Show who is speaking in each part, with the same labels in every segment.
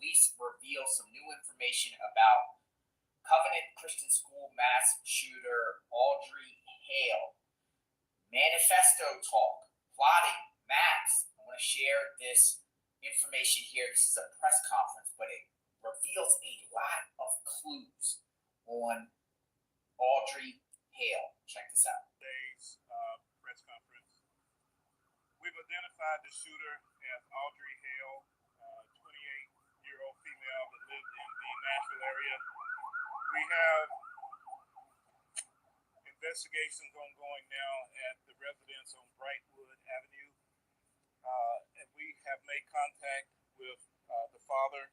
Speaker 1: police reveal some new information about Covenant Christian School mass shooter Audrey Hale. Manifesto talk, plotting, maps. I want to share this information here. This is a press conference, but it reveals a lot of clues on Audrey Hale. Check this out.
Speaker 2: Today's press conference. We've identified the shooter as Audrey Hale, 28-year-old female that lived in the Nashville area. We have investigations ongoing now at the residence on Brightwood Avenue, and we have made contact with the father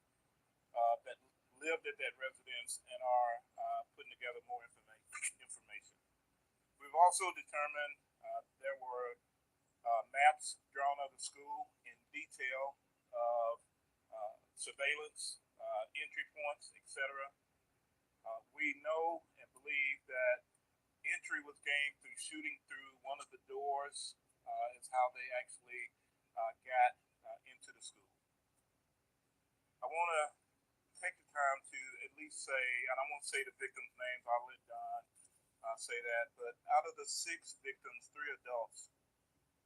Speaker 2: that lived at that residence and are putting together more information. We've also determined there were maps drawn of the school in detail of surveillance, entry points, etc. We know and believe that entry was gained through shooting through one of the doors is how they actually got into the school. I want to take the time to at least say, and I won't say the victims' names, I'll let Don say that, but out of the 6 victims, 3 adults,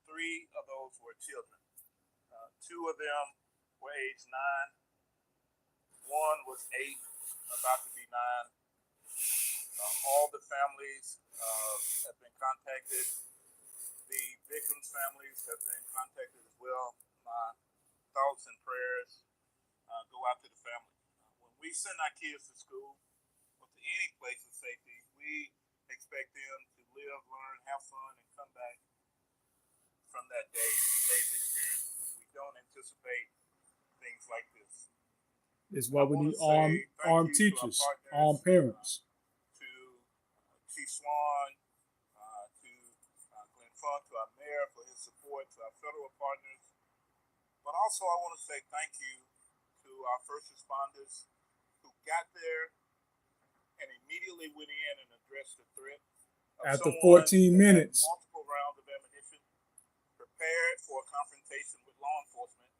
Speaker 2: 3 of those were children. 2 of them were age 9, 1 was 8, about to be 9. All the families have been contacted. The victims' families have been contacted as well. My thoughts and prayers go out to the family. When we send our kids to school or to any place of safety, we expect them to live, learn, have fun, and come back from that day's experience. We don't anticipate things like this.
Speaker 3: This is why we need armed teachers, armed parents.
Speaker 2: To Chief Swan, to Glenn Funk, to our mayor for his support, to our federal partners. But also I want to say thank you to our first responders who got there and immediately went in and addressed the threat.
Speaker 3: After 14 minutes.
Speaker 2: Multiple rounds of ammunition, prepared for a confrontation with law enforcement,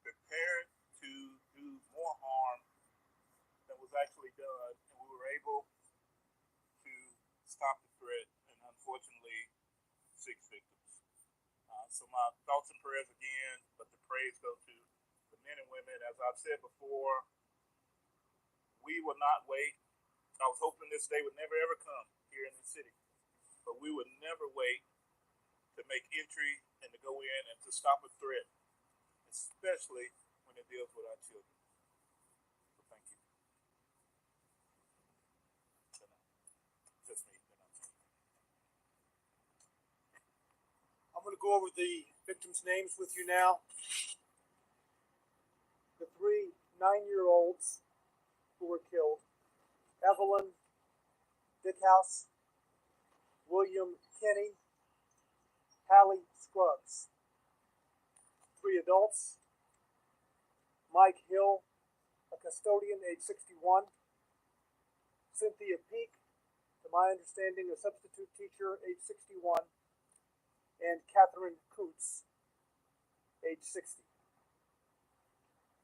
Speaker 2: prepared to do more harm than was actually done, and we were able to stop the threat, and unfortunately, 6 victims. So my thoughts and prayers again, but the praise go to the men and women. As I've said before, we will not wait. I was hoping this day would never ever come here in the city, but we would never wait to make entry and to go in and to stop a threat, especially when it deals with our children. So thank you. Just me.
Speaker 4: I'm going to go over the victims' names with you now. The 3 9-year-olds who were killed: Evelyn Dickhouse, William Kinney, Hallie Scruggs. 3 adults: Mike Hill, a custodian, age 61; Cynthia Peak, to my understanding, a substitute teacher, age 61; and Catherine Coots, age 60.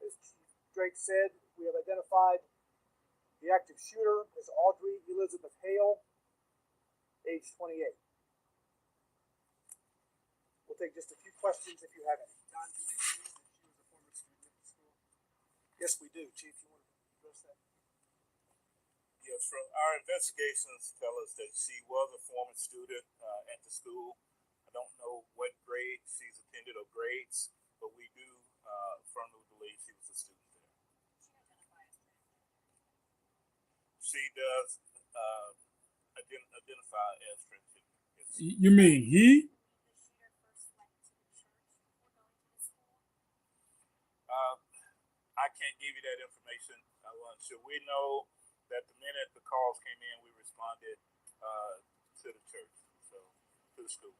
Speaker 4: As Chief Drake said, we have identified the active shooter as Audrey Elizabeth Hale, age 28. We'll take just a few questions if you have any.
Speaker 5: Don, do you believe that she was a former student at the school?
Speaker 4: Yes, we do. Chief, you want to address that?
Speaker 2: Yes, from our investigations tell us that she was a former student at the school. I don't know what grade she's attended or grades, but we do firmly believe she was a student there. She does identify as transgender. Yes.
Speaker 3: You mean he?
Speaker 2: I can't give you that information. I wasn't sure. We know that the minute the calls came in, we responded to the church, so to the school.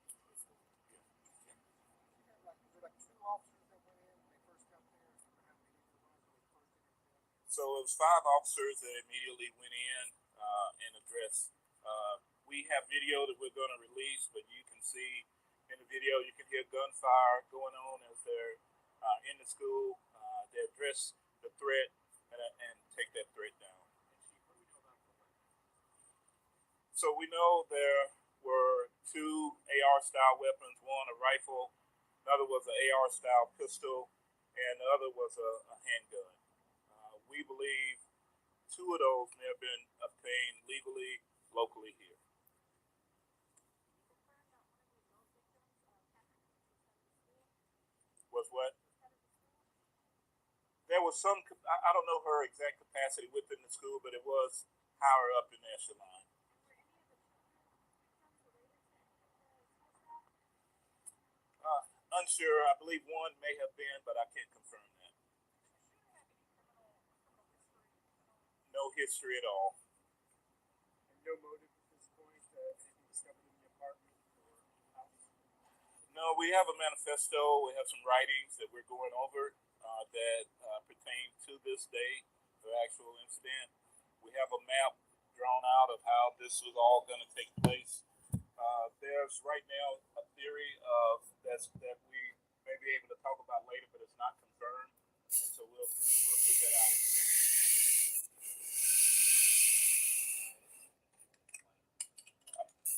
Speaker 2: So it was 5 officers that immediately went in and addressed. We have video that we're going to release, but you can see in the video, you can hear gunfire going on as they're in the school. They address the threat So we know there were 2 AR-style weapons, one a rifle, another was an AR-style pistol, and the other was a handgun. We believe 2 of those may have been obtained legally, locally here. Was what? There was some, I don't know her exact capacity within the school, but it was higher up in the echelon. Unsure. I believe one may have been, but I can't confirm that. No history at all.
Speaker 5: And no motive at this point. Anything discovered in the apartment or house?
Speaker 2: No, we have a manifesto. We have some writings that we're going over that pertain to this day, the actual incident. We have a map drawn out of how this was all going to take place. There's right now a theory of that we may be able to talk about later, but it's not confirmed, and so we'll put that out.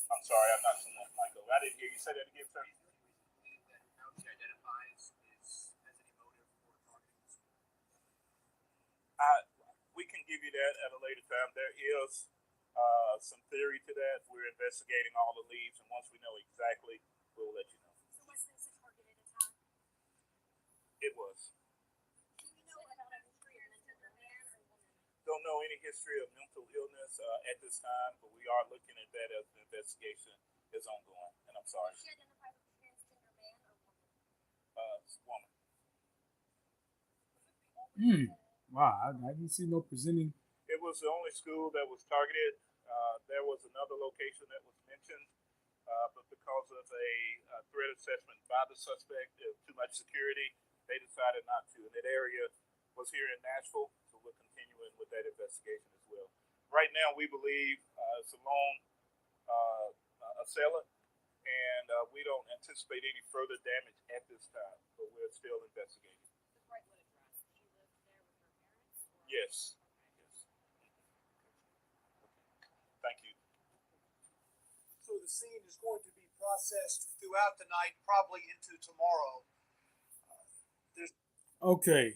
Speaker 2: I'm sorry, I'm not someone Michael. I didn't hear you say that again, sir.
Speaker 1: How she identifies is as any motive for targeting the school.
Speaker 2: We can give you that at a later time. There is some theory to that. We're investigating all the leads, and once we know exactly, we'll let you know.
Speaker 6: So was this a targeted attack?
Speaker 2: It was.
Speaker 6: Do you know about a history of mental illness or woman?
Speaker 2: Don't know any history of mental illness at this time, but we are looking at that as the investigation is ongoing. And I'm sorry.
Speaker 6: Did she identify as a transgender man or woman?
Speaker 2: Woman.
Speaker 3: Wow, I didn't see no presenting.
Speaker 2: It was the only school that was targeted. There was another location that was mentioned, but because of a threat assessment by the suspect, too much security, they decided not to. And that area was here in Nashville, so we're continuing with that investigation as well. Right now, we believe it's a lone assailant, and we don't anticipate any further damage at this time, but we're still investigating.
Speaker 6: The Brightwood address. She lived there with her parents? Or?
Speaker 2: Yes. Thank you.
Speaker 4: So the scene is going to be processed throughout the night, probably into tomorrow.
Speaker 3: Okay.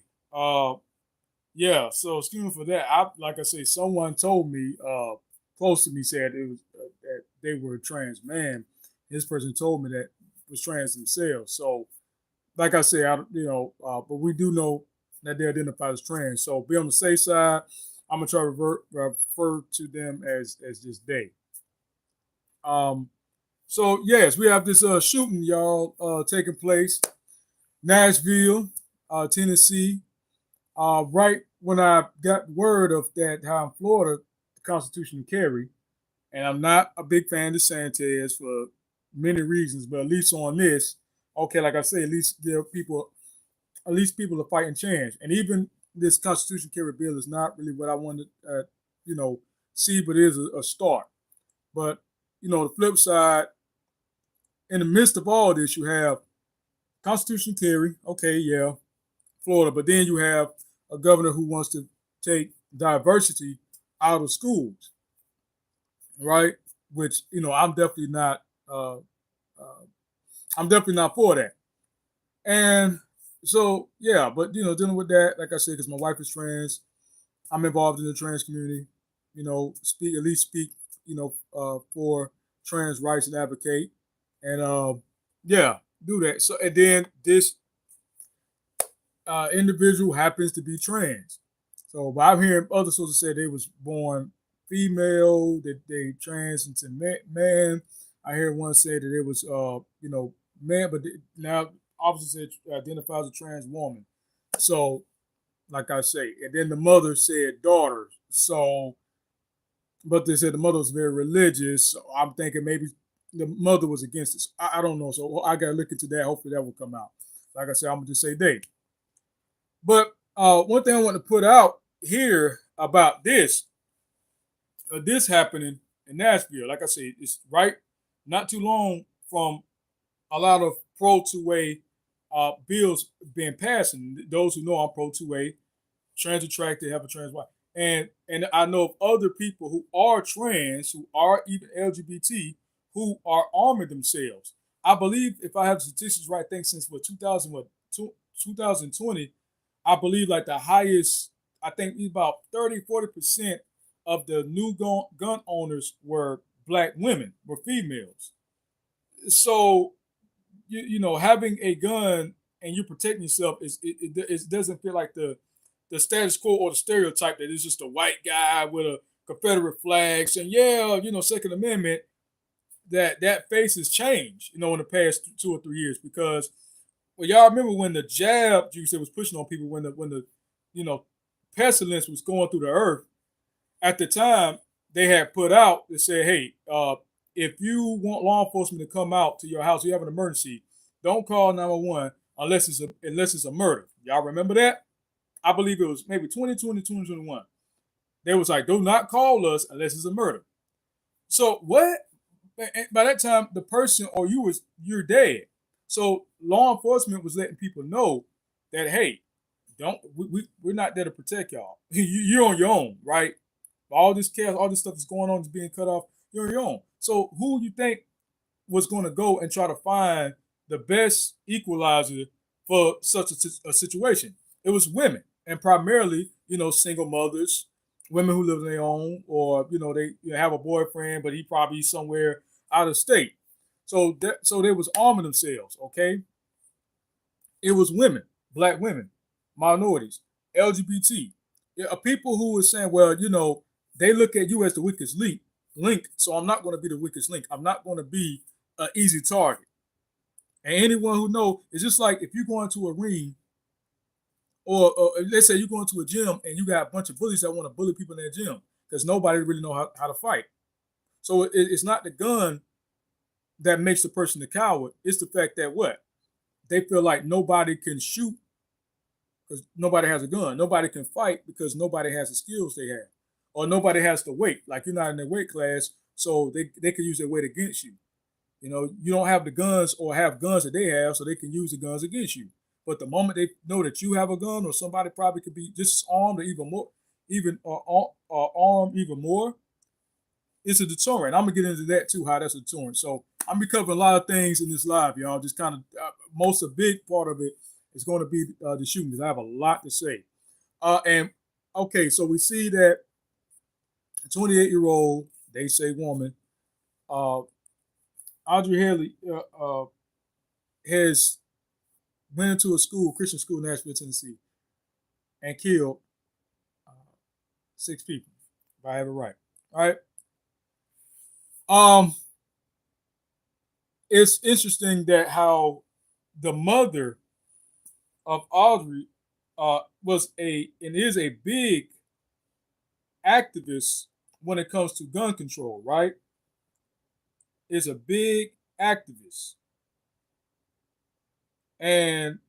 Speaker 3: Yeah. So excuse me for that. Like I say, someone told me, close to me, said it was that they were a trans man. This person told me that was trans themselves. So, like I say, but we do know that they identify as trans. So, be on the safe side. I'm gonna try to refer to them as just they. So yes, we have this shooting, y'all, taking place, Nashville, Tennessee. Right when I got word of that, how in Florida the Constitution carry, and I'm not a big fan of DeSantis for many reasons, but at least on this, okay, like I say, at least people are fighting chance, and even this Constitution carry bill is not really what I wanted, see, but it is a start. But the flip side, in the midst of all this, you have Constitution carry, okay, yeah, Florida, but then you have a governor who wants to take diversity out of schools, right? Which I'm definitely not. I'm definitely not for that. And so yeah, but dealing with that, like I said, because my wife is trans, I'm involved in the trans community. Speak for trans rights and advocate, and yeah, do that. So and then this individual happens to be trans. So, but I'm hearing other sources say they was born female, that they trans into man. I hear one say that it was man, but now officer said identifies as a trans woman. So, like I say, and then the mother said daughter. So, but they said the mother was very religious. So I'm thinking maybe the mother was against this. I don't know. So I got to look into that. Hopefully that will come out. Like I said, I'm gonna just say they. But one thing I want to put out here about this happening in Nashville, like I said, it's right not too long from a lot of pro 2A bills being passed. And those who know I'm pro 2A, trans attracted, have a trans wife. And I know of other people who are trans, who are even LGBT, who are arming themselves. I believe, if I have the statistics right, I think since 2020, I believe like the highest, I think about 30-40% of the new gun owners were black women, were females. So having a gun and you protecting yourself it doesn't feel like the status quo or the stereotype that it's just a white guy with a Confederate flag saying, yeah, Second Amendment. That face has changed, in the past 2 or 3 years, because y'all remember when the jab juice that was pushing on people, when the pestilence was going through the earth. At the time, they had put out and said, hey, if you want law enforcement to come out to your house, you have an emergency, don't call 911 unless it's a murder. Y'all remember that? I believe it was maybe 2020, 2021. They was like, do not call us unless it's a murder. So what? By that time, the person or you're dead. So law enforcement was letting people know that, hey, we're not there to protect y'all. You're on your own, right? All this chaos, all this stuff is going on, is being cut off. You're on your own. So who you think was going to go and try to find the best equalizer for such a situation? It was women, and primarily, single mothers, women who live on their own, or they have a boyfriend, but he probably somewhere out of state. So they was arming themselves. Okay, it was women, black women, minorities, LGBT, people who were saying, well, they look at you as the weakest link, so I'm not going to be the weakest link. I'm not going to be an easy target. And anyone who knows, it's just like if you go into a ring, or let's say you go into a gym and you got a bunch of bullies that want to bully people in that gym because nobody really know how to fight. So it's not the gun that makes the person a coward. It's the fact that what? They feel like nobody can shoot because nobody has a gun. Nobody can fight because nobody has the skills they have. Or nobody has the weight. Like you're not in their weight class, so they can use their weight against you. You don't have the guns or have guns that they have, so they can use the guns against you. But the moment they know that you have a gun, or somebody probably could be just as armed or even more, armed even more, it's a deterrent. I'm gonna get into that too, how that's a deterrent. So I'm gonna be covering a lot of things in this live, y'all. Just kind of most a big part of it is going to be the shooting, because I have a lot to say. And okay, so we see that a 28-year-old, they say woman, Audrey Haley, has went into a school, Christian school in Nashville, Tennessee, and killed 6 people, if I have it right. All right. It's interesting that how the mother of Audrey is a big activist when it comes to gun control, right? Is a big activist. And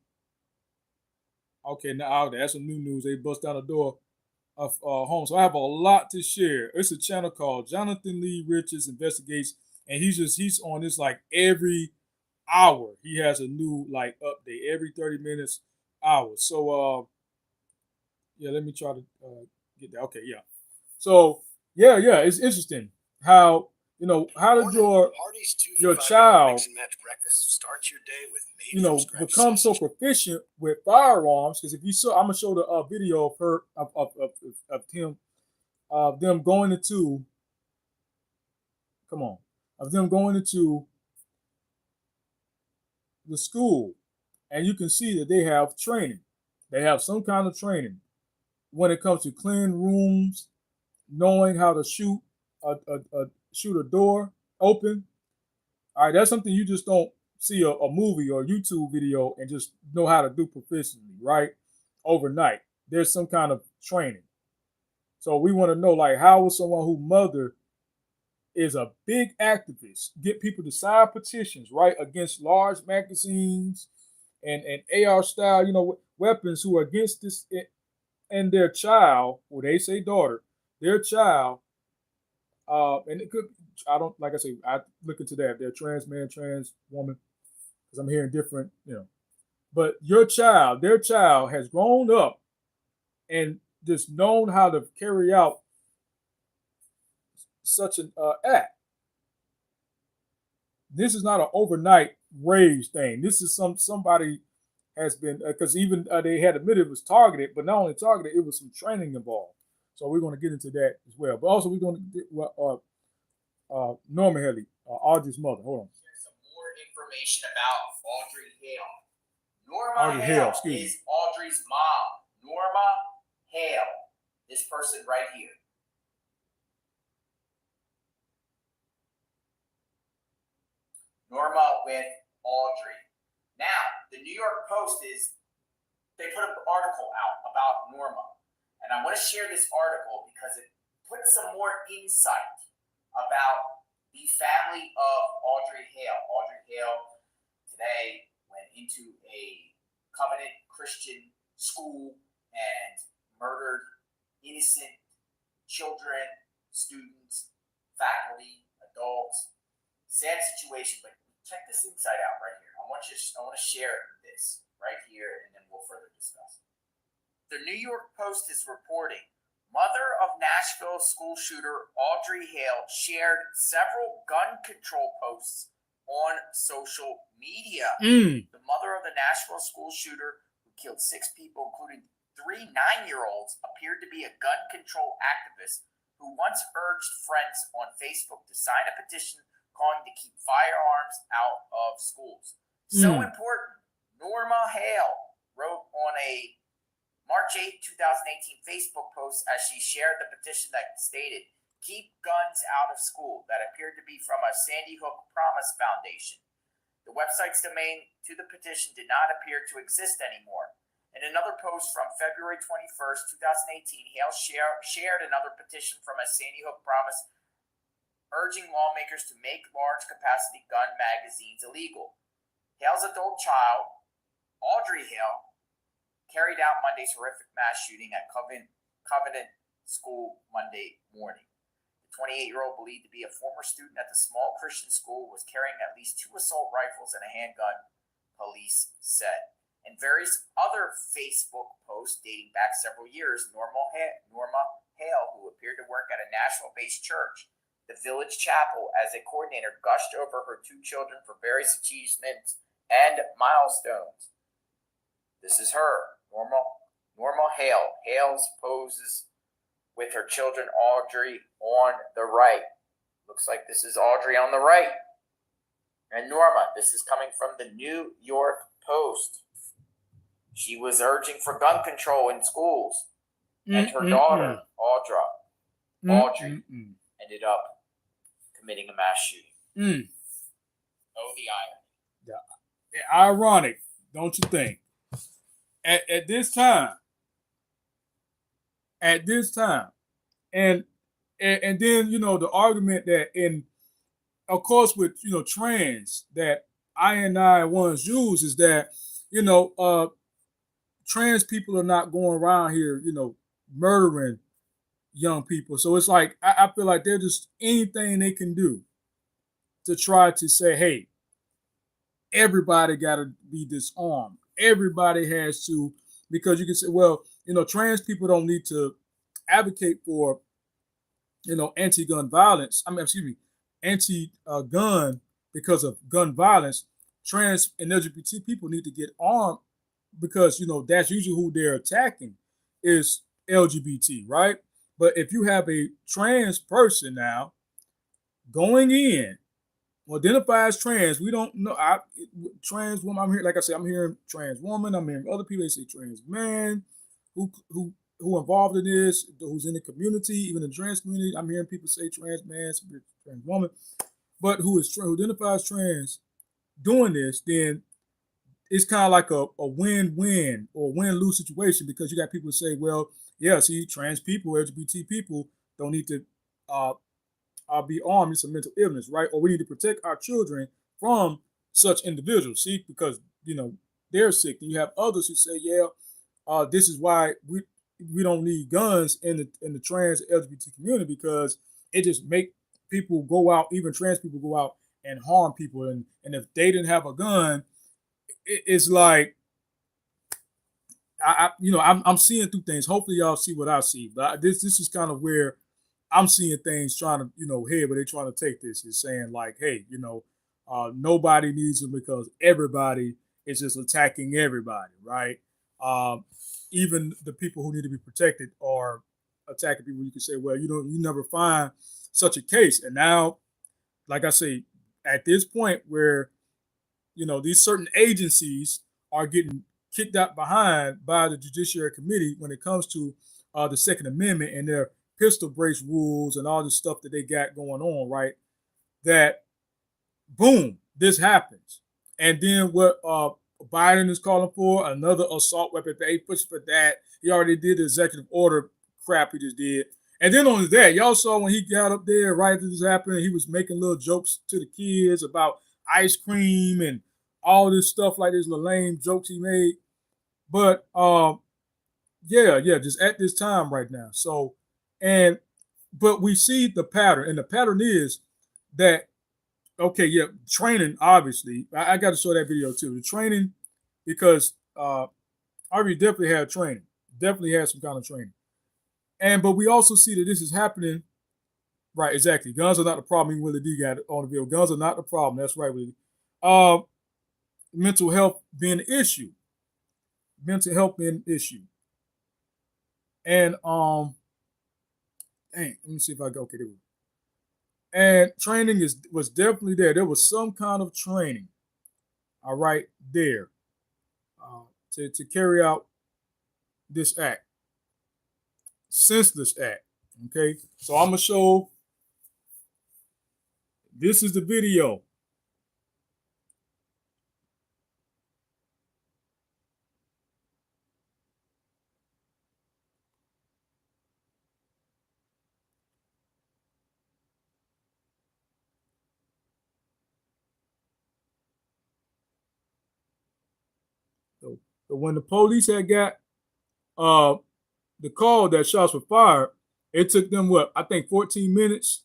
Speaker 3: okay, now that's some new news. They bust down the door of home. So I have a lot to share. It's a channel called Jonathan Lee Riches Investigates, and he's on this like every hour. He has a new like update every 30 minutes, hours. So yeah, let me try to get that. Okay, yeah. So yeah, it's interesting how how did your child become so proficient with firearms? Because if you saw, I'm gonna show the video of her of him them going into the school, and you can see that they have training. They have some kind of training when it comes to clean rooms, knowing how to shoot a door open. All right, that's something you just don't see a movie or a YouTube video and just know how to do proficiently, right? Overnight. There's some kind of training. So we want to know, like, how will someone whose mother is a big activist get people to sign petitions, right, against large magazines and AR style, weapons, who are against this, and their child, or they say daughter, their child, and it could, I don't, like I say, I look into that. If they're trans man, trans woman, because I'm hearing different, but their child has grown up and just known how to carry out such an act. This is not an overnight rage thing. This is somebody has been because even they had admitted it was targeted, but not only targeted, it was some training involved. So we're going to get into that as well. But also we're going to get Norma Haley, Audrey's mother. Hold on.
Speaker 1: Here's some more information about Audrey Hale. Norma
Speaker 3: Audrey Hale, excuse
Speaker 1: is Audrey's mom. Norma Hale. This person right here. Norma with Audrey. Now, the New York Post they put an article out about Norma. And I want to share this article because it puts some more insight about the family of Audrey Hale. Audrey Hale today went into a covenant Christian school and murdered innocent children, students, faculty, adults. Sad situation, but check this insight out right here. I want to share this right here, and then we'll further discuss. The New York Post is reporting, mother of Nashville school shooter Audrey Hale shared several gun control posts on social media. The mother of the Nashville school shooter who killed 6 people, including 3 9-year-olds, appeared to be a gun control activist who once urged friends on Facebook to sign a petition calling to keep firearms out of schools. So important. Norma Hale wrote on a March 8, 2018 Facebook post as she shared the petition that stated, "Keep guns out of school," that appeared to be from a Sandy Hook Promise Foundation. The website's domain to the petition did not appear to exist anymore. In another post from February 21st, 2018, Hale shared another petition from a Sandy Hook Promise urging lawmakers to make large-capacity gun magazines illegal. Hale's adult child, Audrey Hale, carried out Monday's horrific mass shooting at Covenant School Monday morning. The 28-year-old, believed to be a former student at the small Christian school, was carrying at least 2 assault rifles and a handgun, police said. In various other Facebook posts dating back several years, Norma Hale, who appeared to work at a Nashville-based church, the Village Chapel, as a coordinator, gushed over her 2 children for various achievements and milestones. This is her, Norma Hale. Hale's poses with her children, Audrey on the right. Looks like this is Audrey on the right. And Norma, this is coming from the New York Post. She was urging for gun control in schools. And her daughter, Audrey, ended up committing a mass shooting. Oh, the irony.
Speaker 3: Yeah. Ironic, don't you think? At this time, and then the argument that of course with trans that I once used is that trans people are not going around here murdering young people. So it's like I feel like they're just anything they can do to try to say, hey, everybody got to be disarmed. Everybody has to, because you can say, well, trans people don't need to advocate for, anti-gun violence. Anti-gun because of gun violence. Trans and LGBT people need to get armed because, that's usually who they're attacking is LGBT, right? But if you have a trans person now going in, identify as trans, we don't know. Trans woman, I'm here. Like I said, I'm hearing trans woman. I'm hearing other people. They say trans man, who involved in this, who's in the community, even in the trans community. I'm hearing people say trans man, trans woman, but who identifies trans doing this, then it's kind of like a win-win or win-lose situation because you got people say, well, yeah, see, trans people, LGBT people don't need to be armed. It's a mental illness, right? Or we need to protect our children from such individuals, see, because they're sick. And you have others who say, yeah, this is why we don't need guns in the trans LGBT community because it just make people go out, even trans people go out and harm people. And if they didn't have a gun, it's like I'm seeing through things. Hopefully, y'all see what I see. But this is kind of where I'm seeing things trying to head where they're trying to take this is saying like, hey, nobody needs them because everybody is just attacking everybody, right? Um, Even the people who need to be protected are attacking people. You can say, well, you never find such a case, and now, like I say, at this point where these certain agencies are getting kicked out behind by the Judiciary Committee when it comes to the Second Amendment and their pistol brace rules and all this stuff that they got going on, right? That boom, this happens, and then what Biden is calling for another assault weapon. They pushed for that. He already did the executive order crap he just did. And then on that, y'all saw when he got up there right as this happened, he was making little jokes to the kids about ice cream and all this stuff like this little lame jokes he made. But yeah, just at this time right now. So but we see the pattern, and the pattern is that okay, yeah, training obviously. I got to show that video too. The training because Harvey definitely had training, definitely had some kind of training, but we also see that this is happening. Right, exactly. Guns are not the problem. Even Willie D got it on the video. Guns are not the problem. That's right, Willie. Uh, Mental health being an issue. Mental health being an issue. And dang, let me see if I go. Okay, there we go. And training was definitely there. There was some kind of training. All right, there to carry out this act, senseless act. Okay, so I'm gonna show. This is the video. So when the police had got the call that shots were fired, it took them what I think 14 minutes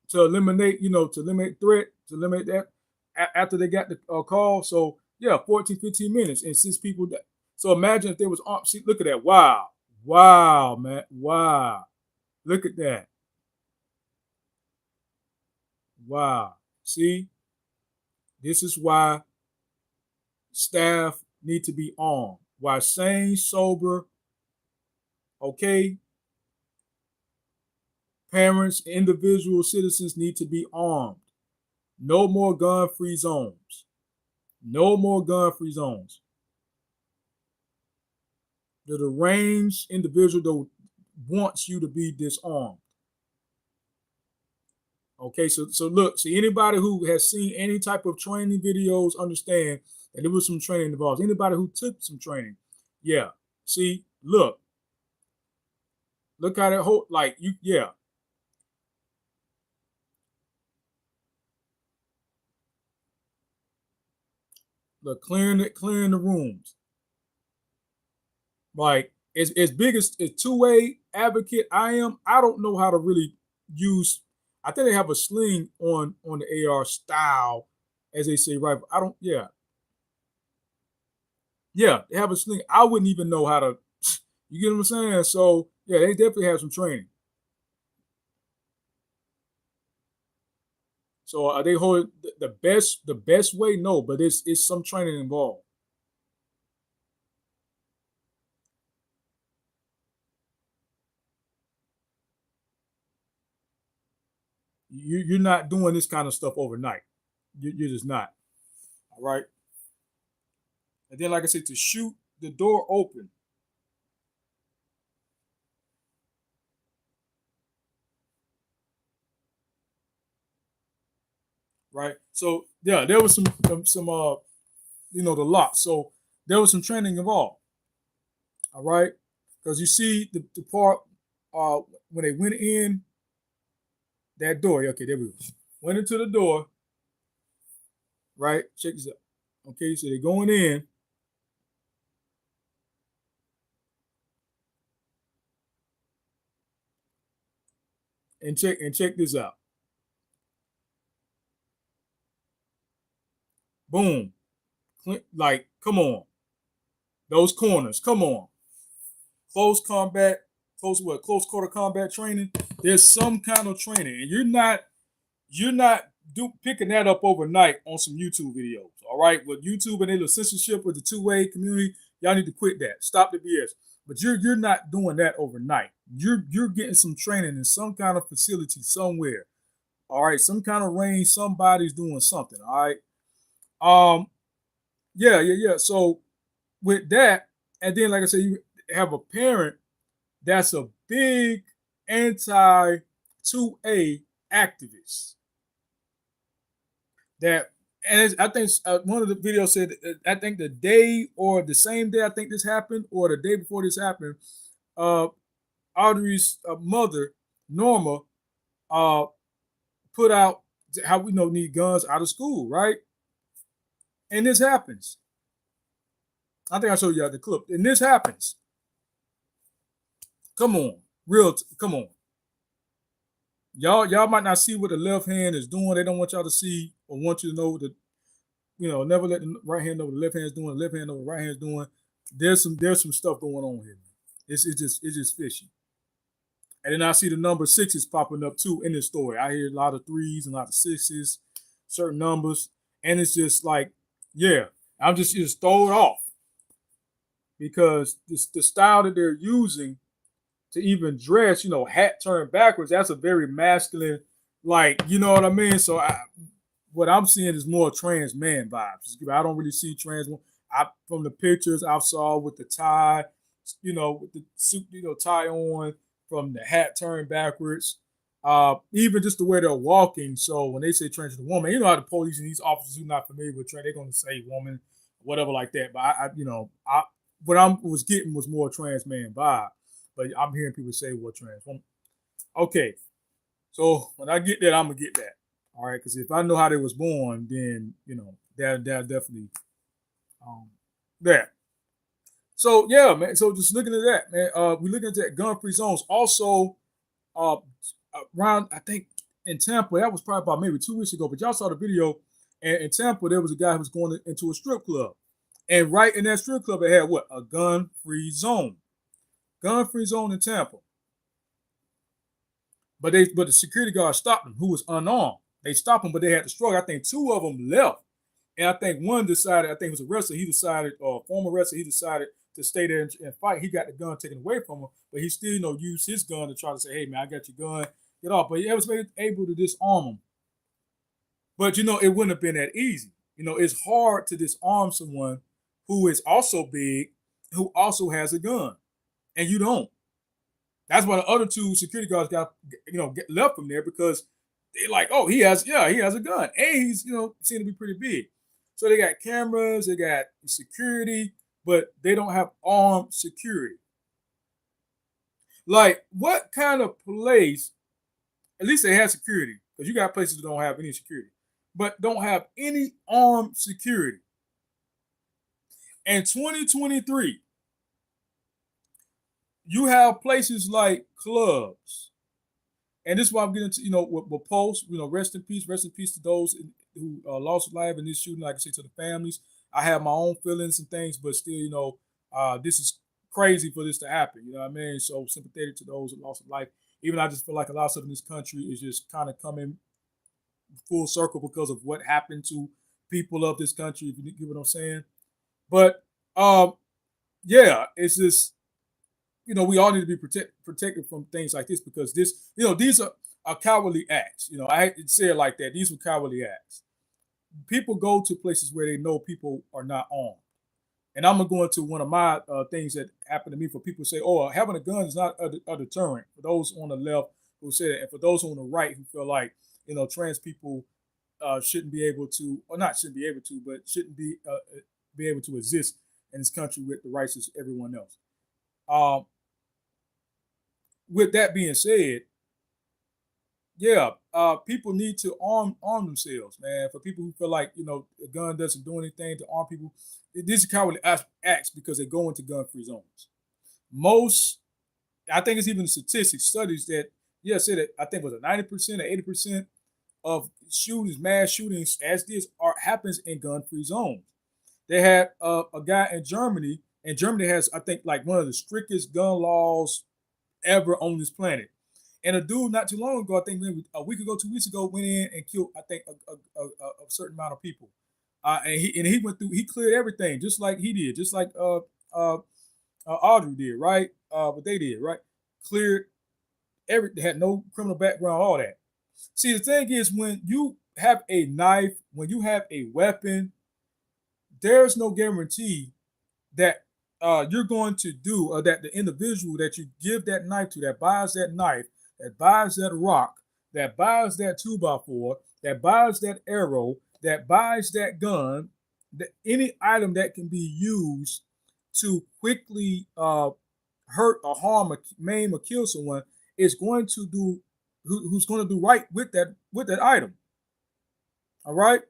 Speaker 3: to eliminate, to eliminate threat, to eliminate that after they got the call. So yeah, 14, 15 minutes, and 6 people. So imagine if there was armed. See, look at that! Wow, man, wow! Look at that! Wow! See, this is why staff need to be armed. Why sane, sober, okay, parents, individual citizens need to be armed. No more gun-free zones. No more gun-free zones. The deranged individual that wants you to be disarmed. Okay, so look, see anybody who has seen any type of training videos understand that there was some training involved. Anybody who took some training, yeah. See, look how that whole yeah. Look, clearing the rooms. Like as big as two-way advocate I am, I don't know how to really use. I think they have a sling on the AR style, as they say, right? I don't. Yeah, they have a sling. I wouldn't even know how to. You get what I'm saying? So yeah, they definitely have some training. So are they holding the best way? No, but it's some training involved. You're not doing this kind of stuff overnight. You're just not. All right. And then, like I said, to shoot the door open. Right. So yeah, there was some the lock. So there was some training involved. All right. Because you see the part when they went in that door. Okay, there we go. Went into the door. Right. Check this out. Okay, so they're going in. And check this out. Boom. Like, come on. Those corners. Come on. Close quarter combat training. There's some kind of training, and you're not picking that up overnight on some YouTube videos. All right, with YouTube and their censorship with the two-way community, y'all need to quit that. Stop the BS. But you're not doing that overnight. You're getting some training in some kind of facility somewhere. All right, some kind of range. Somebody's doing something. All right. Yeah. So with that, and then like I said, you have a parent that's a big anti 2A activist. That and I think one of the videos said I think the day or the same day I think this happened or the day before this happened, Audrey's mother Norma put out how we know need guns out of school, right? And this happens. I think I showed you the clip. And this happens. Come on, come on. Y'all might not see what the left hand is doing. They don't want y'all to see or want you to know that, never let the right hand know what the left hand is doing. The left hand know what the right hand is doing. There's some stuff going on here. It's just fishy. And then I see the number 6 is popping up too in this story. I hear a lot of 3s and a lot of 6s, certain numbers, and it's just like, yeah, I'm just thrown off because the style that they're using to even dress, hat turned backwards, that's a very masculine, like, you know what I mean? So what I'm seeing is more trans man vibes. I don't really see trans. From the pictures I saw with the tie, with the suit, tie on, from the hat turned backwards, even just the way they're walking. So when they say transgender woman, how the police and these officers who are not familiar with trans, they're going to say woman, whatever like that. But what I was getting was more trans man vibe. But I'm hearing people say, well, trans woman. Okay. So when I get that, I'm going to get that. All right. Because if I know how they was born, then, that definitely that. So, yeah, man. So just looking at that, man, we're looking at that gun-free zones. Also, around, I think, in Tampa, that was probably about maybe 2 weeks ago, but y'all saw the video. And in Tampa, there was a guy who was going into a strip club. And right in that strip club, it had what? A gun-free zone. Gun-free zone in Tampa. But the security guard stopped him, who was unarmed. They stopped him, but they had to struggle. I think 2 of them left. And I think one decided, I think it was a wrestler, former wrestler, he decided to stay there and fight. He got the gun taken away from him, but he still, used his gun to try to say, hey, man, I got your gun, get off. But he was able to disarm him. But, it wouldn't have been that easy. It's hard to disarm someone who is also big, who also has a gun. And you don't. That's why the other 2 security guards got, get left from there because they're like, oh, he has a gun. And he's, seemed to be pretty big. So they got cameras, they got security, but they don't have armed security. Like, what kind of place, at least they have security, because you got places that don't have any security, but don't have any armed security. In 2023, you have places like clubs. And this is why I'm getting to, with Pulse, rest in peace to those who lost life in this shooting. Like I say, to the families, I have my own feelings and things, but still, this is crazy for this to happen. You know what I mean? So sympathetic to those who lost life. Even I just feel like a lot of stuff in this country is just kind of coming full circle because of what happened to people of this country, if you get what I'm saying. But, yeah, it's just, we all need to be protected from things like this because this, these are cowardly acts. I hate to say it like that. These were cowardly acts. People go to places where they know people are not armed. And I'm going to go into one of my things that happened to me for people to say, oh, having a gun is not a deterrent. For those on the left who say that, and for those on the right who feel like, trans people shouldn't be able to, or not shouldn't be able to, but shouldn't be able to exist in this country with the rights as everyone else. With that being said, yeah, people need to arm themselves, man. For people who feel like, a gun doesn't do anything to arm people, these are cowardly acts because they go into gun-free zones. I think it's even statistics, studies that, say that I think it was 90% or 80% of mass shootings as this happens in gun-free zones. They had a guy in Germany And Germany has, I think, like one of the strictest gun laws ever on this planet. And a dude not too long ago, I think maybe a week ago, 2 weeks ago, went in and killed, I think, a certain amount of people. And he went through, he cleared everything just like he did, just like Audrey did, right? What they did, right? Cleared they had no criminal background, all that. See, the thing is, when you have a knife, when you have a weapon, there's no guarantee that you're going to do, or that the individual that you give that knife to, that buys that knife, that buys that rock, that buys that 2x4, that buys that arrow, that buys that gun, that any item that can be used to quickly hurt or harm or maim or kill someone is going to do who's going to do right with that item. All right.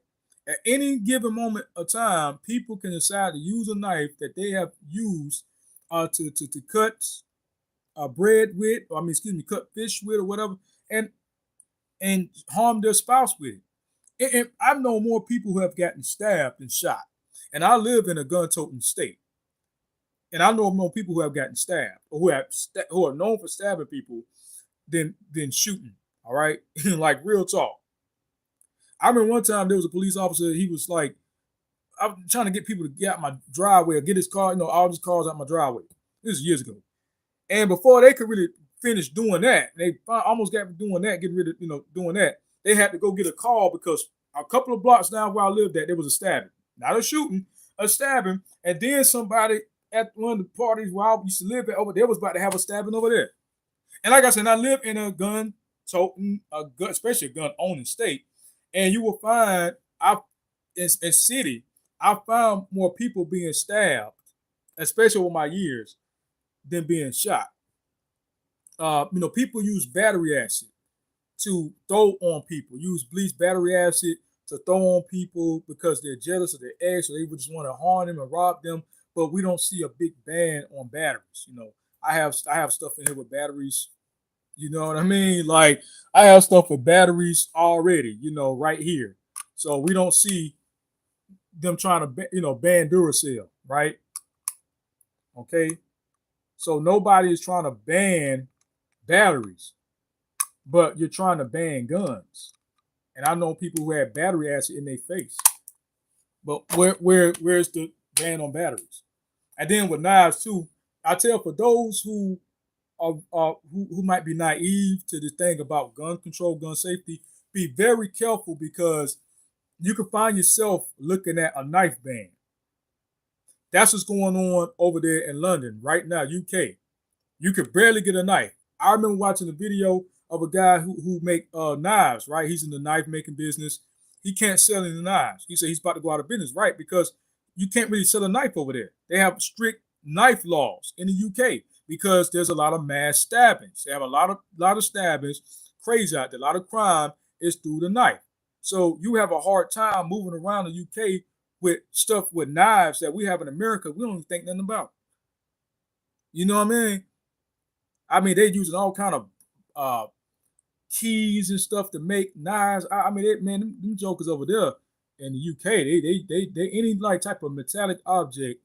Speaker 3: At any given moment of time, people can decide to use a knife that they have used to cut bread with, or I mean, excuse me, cut fish with or whatever, and harm their spouse with it. And I've known more people who have gotten stabbed and shot. And I live in a gun-toting state. And I know more people who have gotten stabbed, or who are known for stabbing people than shooting. All right, like real talk. I remember one time there was a police officer. He was like, I'm trying to get people to get out my driveway or get his car, all his cars out my driveway. This was years ago. And before they could really finish doing that, they almost got doing that, getting rid of, doing that. They had to go get a call because a couple of blocks down where I lived at, there was a stabbing. Not a shooting, a stabbing. And then somebody at one of the parties where I used to live at over there was about to have a stabbing over there. And like I said, I live in a gun-toting, especially a gun-owning state. And you will find, in city, I found more people being stabbed, especially over my years, than being shot. People use battery acid to throw on people, use bleach battery acid to throw on people because they're jealous of their ex, or they would just want to harm them and rob them. But we don't see a big ban on batteries. I have stuff in here with batteries. You know what I mean? Like, I have stuff with batteries already, right here. So we don't see them trying to, ban Duracell, right? Okay. So nobody is trying to ban batteries, but you're trying to ban guns. And I know people who had battery acid in their face. But where's the ban on batteries? And then with knives too, I tell for those who who might be naive to the thing about gun control, gun safety, be very careful because you can find yourself looking at a knife ban. That's what's going on over there in London right now, UK. You could barely get a knife. I remember watching a video of a guy who make knives, right? He's in the knife making business. He can't sell any knives. He said he's about to go out of business, right? Because you can't really sell a knife over there. They have strict knife laws in the UK because there's a lot of mass stabbings. They have a lot of stabbings, crazy out there. A lot of crime is through the knife. So you have a hard time moving around the UK with stuff with knives that we have in America. We don't even think nothing about. You know what I mean? They're using all kind of keys and stuff to make knives. Them jokers over there in the UK, they any like type of metallic object,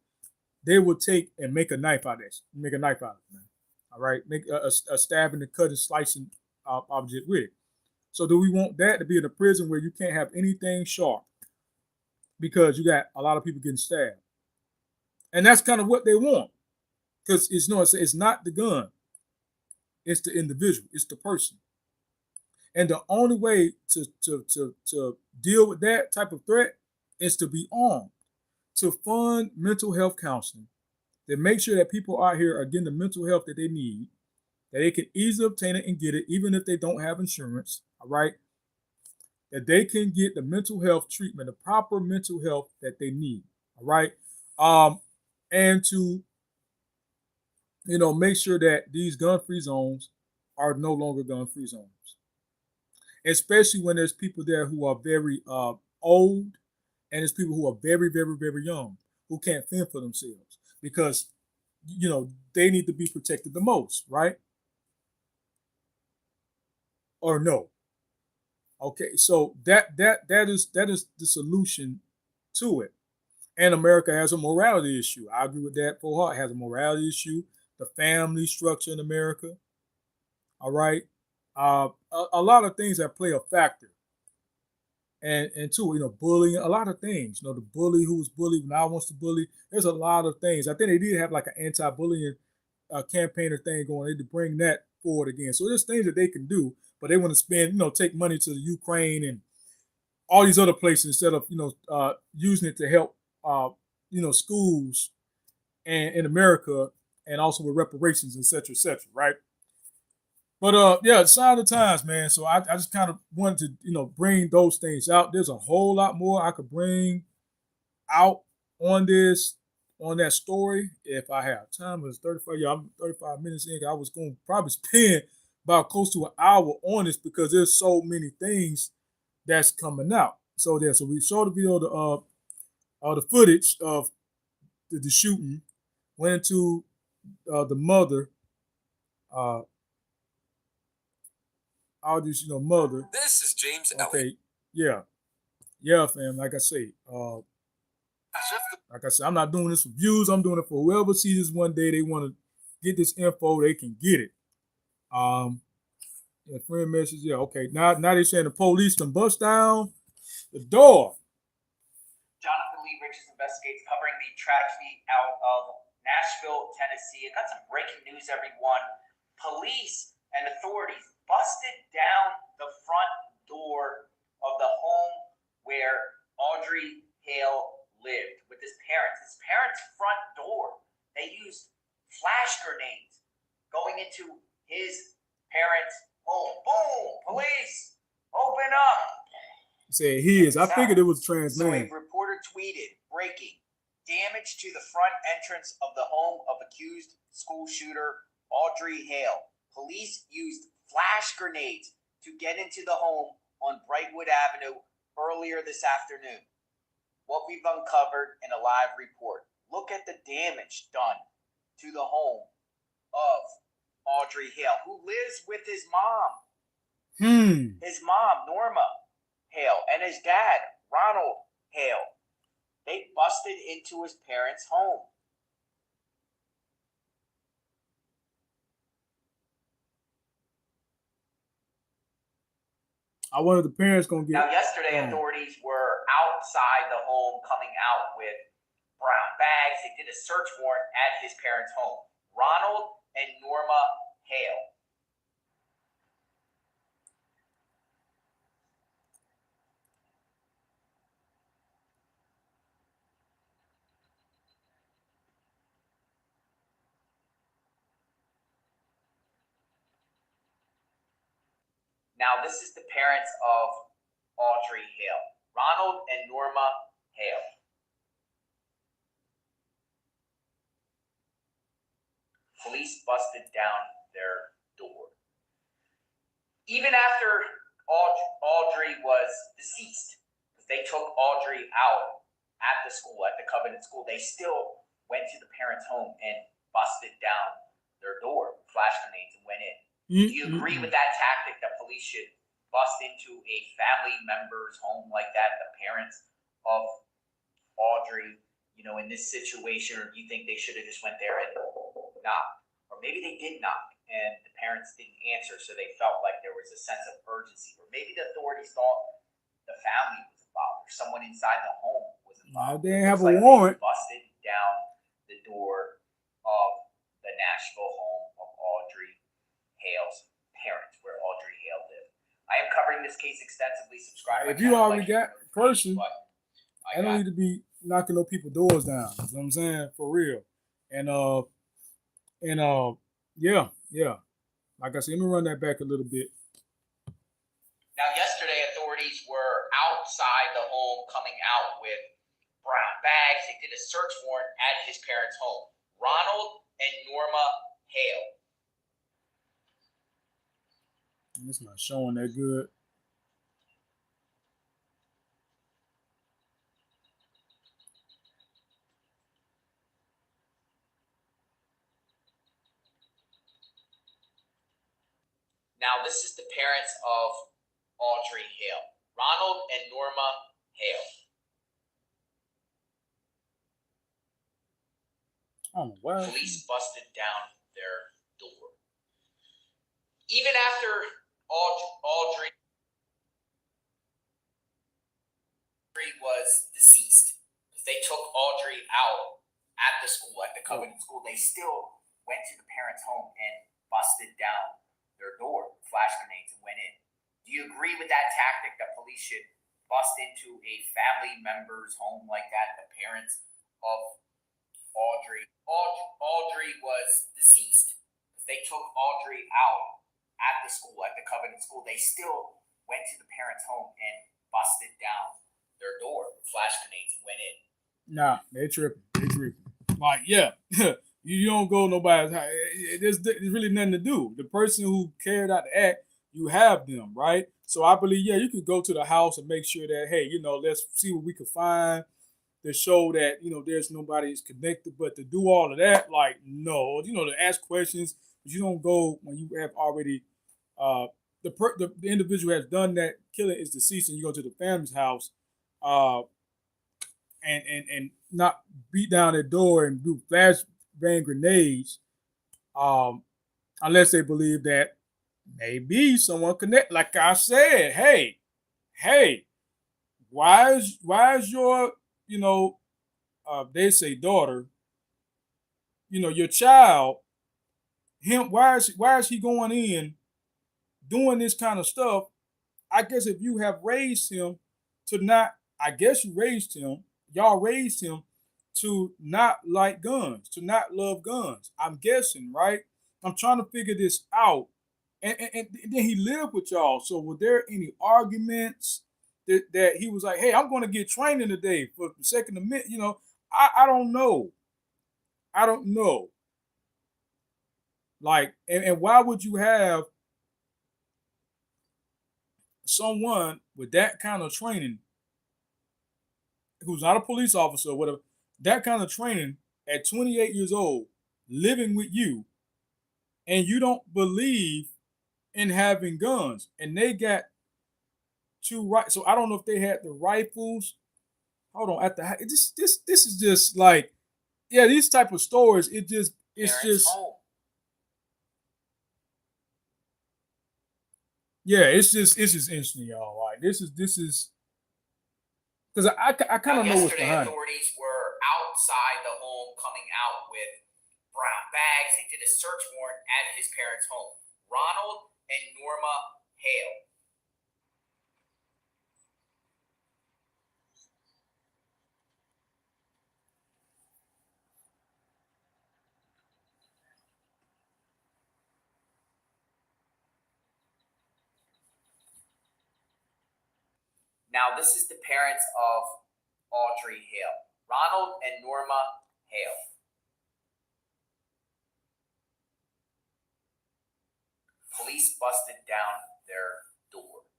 Speaker 3: they will take and make a knife out of it. Make a knife out of it, man. All right, make a stabbing and cutting, slicing object with it. So do we want that to be in a prison where you can't have anything sharp because you got a lot of people getting stabbed? And that's kind of what they want, because it's not the gun, it's the individual, it's the person. And the only way to deal with that type of threat is to be armed, to fund mental health counseling, to make sure that people out here are getting the mental health that they need, that they can easily obtain it and get it, even if they don't have insurance, all right? That they can get the mental health treatment, the proper mental health that they need, all right? And to, make sure that these gun-free zones are no longer gun-free zones. Especially when there's people there who are very old, and there's people who are very, very, very young, who can't fend for themselves because, they need to be protected the most, right? Or no? Okay, so that is the solution to it. And America has a morality issue. I agree with that full heart. It has a morality issue. The family structure in America. All right. A lot of things that play a factor. And two, bullying, a lot of things. The bully who was bullied now wants to bully. There's a lot of things. I think they did have like an anti-bullying campaign or thing going. They need to bring that forward again. So there's things that they can do, but they want to spend, take money to the Ukraine and all these other places instead of using it to help schools and in America, and also with reparations, et cetera, right? But yeah, sign of the times, man. So I just kind of wanted to bring those things out. There's a whole lot more I could bring out on that story if I have time. It's 35. Yeah, I'm 35 minutes in. I was going to probably spend about close to an hour on this because there's so many things that's coming out. So there, so we showed the video the footage of the shooting. Went into the mother, Audrey's mother.
Speaker 7: This is James Elliott.
Speaker 3: Okay, yeah, fam. Like I said, I'm not doing this for views. I'm doing it for whoever sees this one day. They want to get this info, they can get it. Yeah, friend message. Yeah, okay. Now they're saying the police can bust down the door.
Speaker 1: Jonathan Lee Riches investigates, covering the tragedy out of Nashville, Tennessee. I got some breaking news, everyone. Police and authorities busted down the front door of the home where Audrey Hale lived with his parents. His parents' front door. They used flash grenades going into his parents' home. Boom! Police! Open up!
Speaker 3: Say his. I figured it was trans
Speaker 1: So
Speaker 3: man.
Speaker 1: a reporter tweeted, breaking, damage to the front entrance of the home of accused school shooter Audrey Hale. Police used flash grenades to get into the home on Brightwood Avenue earlier this afternoon. What we've uncovered in a live report. Look at the damage done to the home of Audrey Hale, who lives with his mom. His mom, Norma Hale, and his dad, Ronald Hale. They busted into his parents' home.
Speaker 3: I wonder if the parents gonna get.
Speaker 1: Now, yesterday, authorities were outside the home, coming out with brown bags. They did a search warrant at his parents' home, Ronald and Norma Hale. Now, this is the parents of Audrey Hale, Ronald and Norma Hale. Police busted down their door. Even after Audrey was deceased, because they took Audrey out at the school, at the Covenant School, they still went to the parents' home and busted down their door with flash grenades and went in. Do you agree with that tactic, that police should bust into a family member's home like that, the parents of Audrey, in this situation, or do you think they should have just went there and knocked? Or maybe they did knock and the parents didn't answer, so they felt like there was a sense of urgency. Or maybe the authorities thought the family was involved or someone inside the home was involved.
Speaker 3: They didn't have a warrant.
Speaker 1: They busted down the door of the Nashville home of Audrey Hale's parents, where Audrey Hale lived. I am covering this case extensively. Subscribe.
Speaker 3: If you already got person, I don't need to be knocking no people's doors down. You know what I'm saying? For real. And yeah. Like I said, let me run that back a little bit.
Speaker 1: Now, yesterday, authorities were outside the home, coming out with brown bags. They did a search warrant at his parents' home, Ronald and Norma Hale.
Speaker 3: It's not showing that good.
Speaker 1: Now, this is the parents of Audrey Hale, Ronald and Norma Hale.
Speaker 3: I don't know why.
Speaker 1: Police busted down their door. Even after Audrey was deceased, because they took Audrey out at the school, at the Covenant School, they still went to the parents' home and busted down their door, flash grenades, and went in. Do you agree with that tactic, that police should bust into a family member's home like that, the parents of Audrey? Audrey was deceased. They took Audrey out at the school, at the Covenant School. They still went to the parents' home and busted down their door, flash grenades, and went in.
Speaker 3: Nah, they tripping. They tripping. Like, yeah, you don't go nobody's house. There's really nothing to do. The person who carried out the act, you have them, right? So I believe, yeah, you could go to the house and make sure that, hey, let's see what we can find to show that, there's nobody's connected. But to do all of that, like, no, to ask questions, but you don't go when you have already, the individual has done that killing, is deceased, and you go to the family's house, and not beat down their door and do flashbang grenades, unless they believe that maybe someone connect. Like I said, hey, why is your, they say daughter, your child, him, why is he going in doing this kind of stuff? I guess if you have raised him to not, I guess y'all raised him to not like guns, to not love guns. I'm guessing, right? I'm trying to figure this out. And then he lived with y'all. So were there any arguments that he was like, hey, I'm going to get training today for the Second Amendment? I don't know. I don't know. Like, and why would you have someone with that kind of training, who's not a police officer or whatever, that kind of training at 28 years old, living with you, and you don't believe in having guns, and they got two right. So I don't know if they had the rifles. Hold on, this is just like, yeah, these type of stories. It's
Speaker 1: Parents'
Speaker 3: just
Speaker 1: home.
Speaker 3: yeah, it's just interesting, y'all. Like this is because I kind of know what's
Speaker 1: Yesterday,
Speaker 3: behind it.
Speaker 1: authorities were outside the home, coming out with brown bags. They did a search warrant at his parents' home, Ronald and Norma Hale. Now, this is the parents of Audrey Hale, Ronald and Norma Hale. Police busted down their door.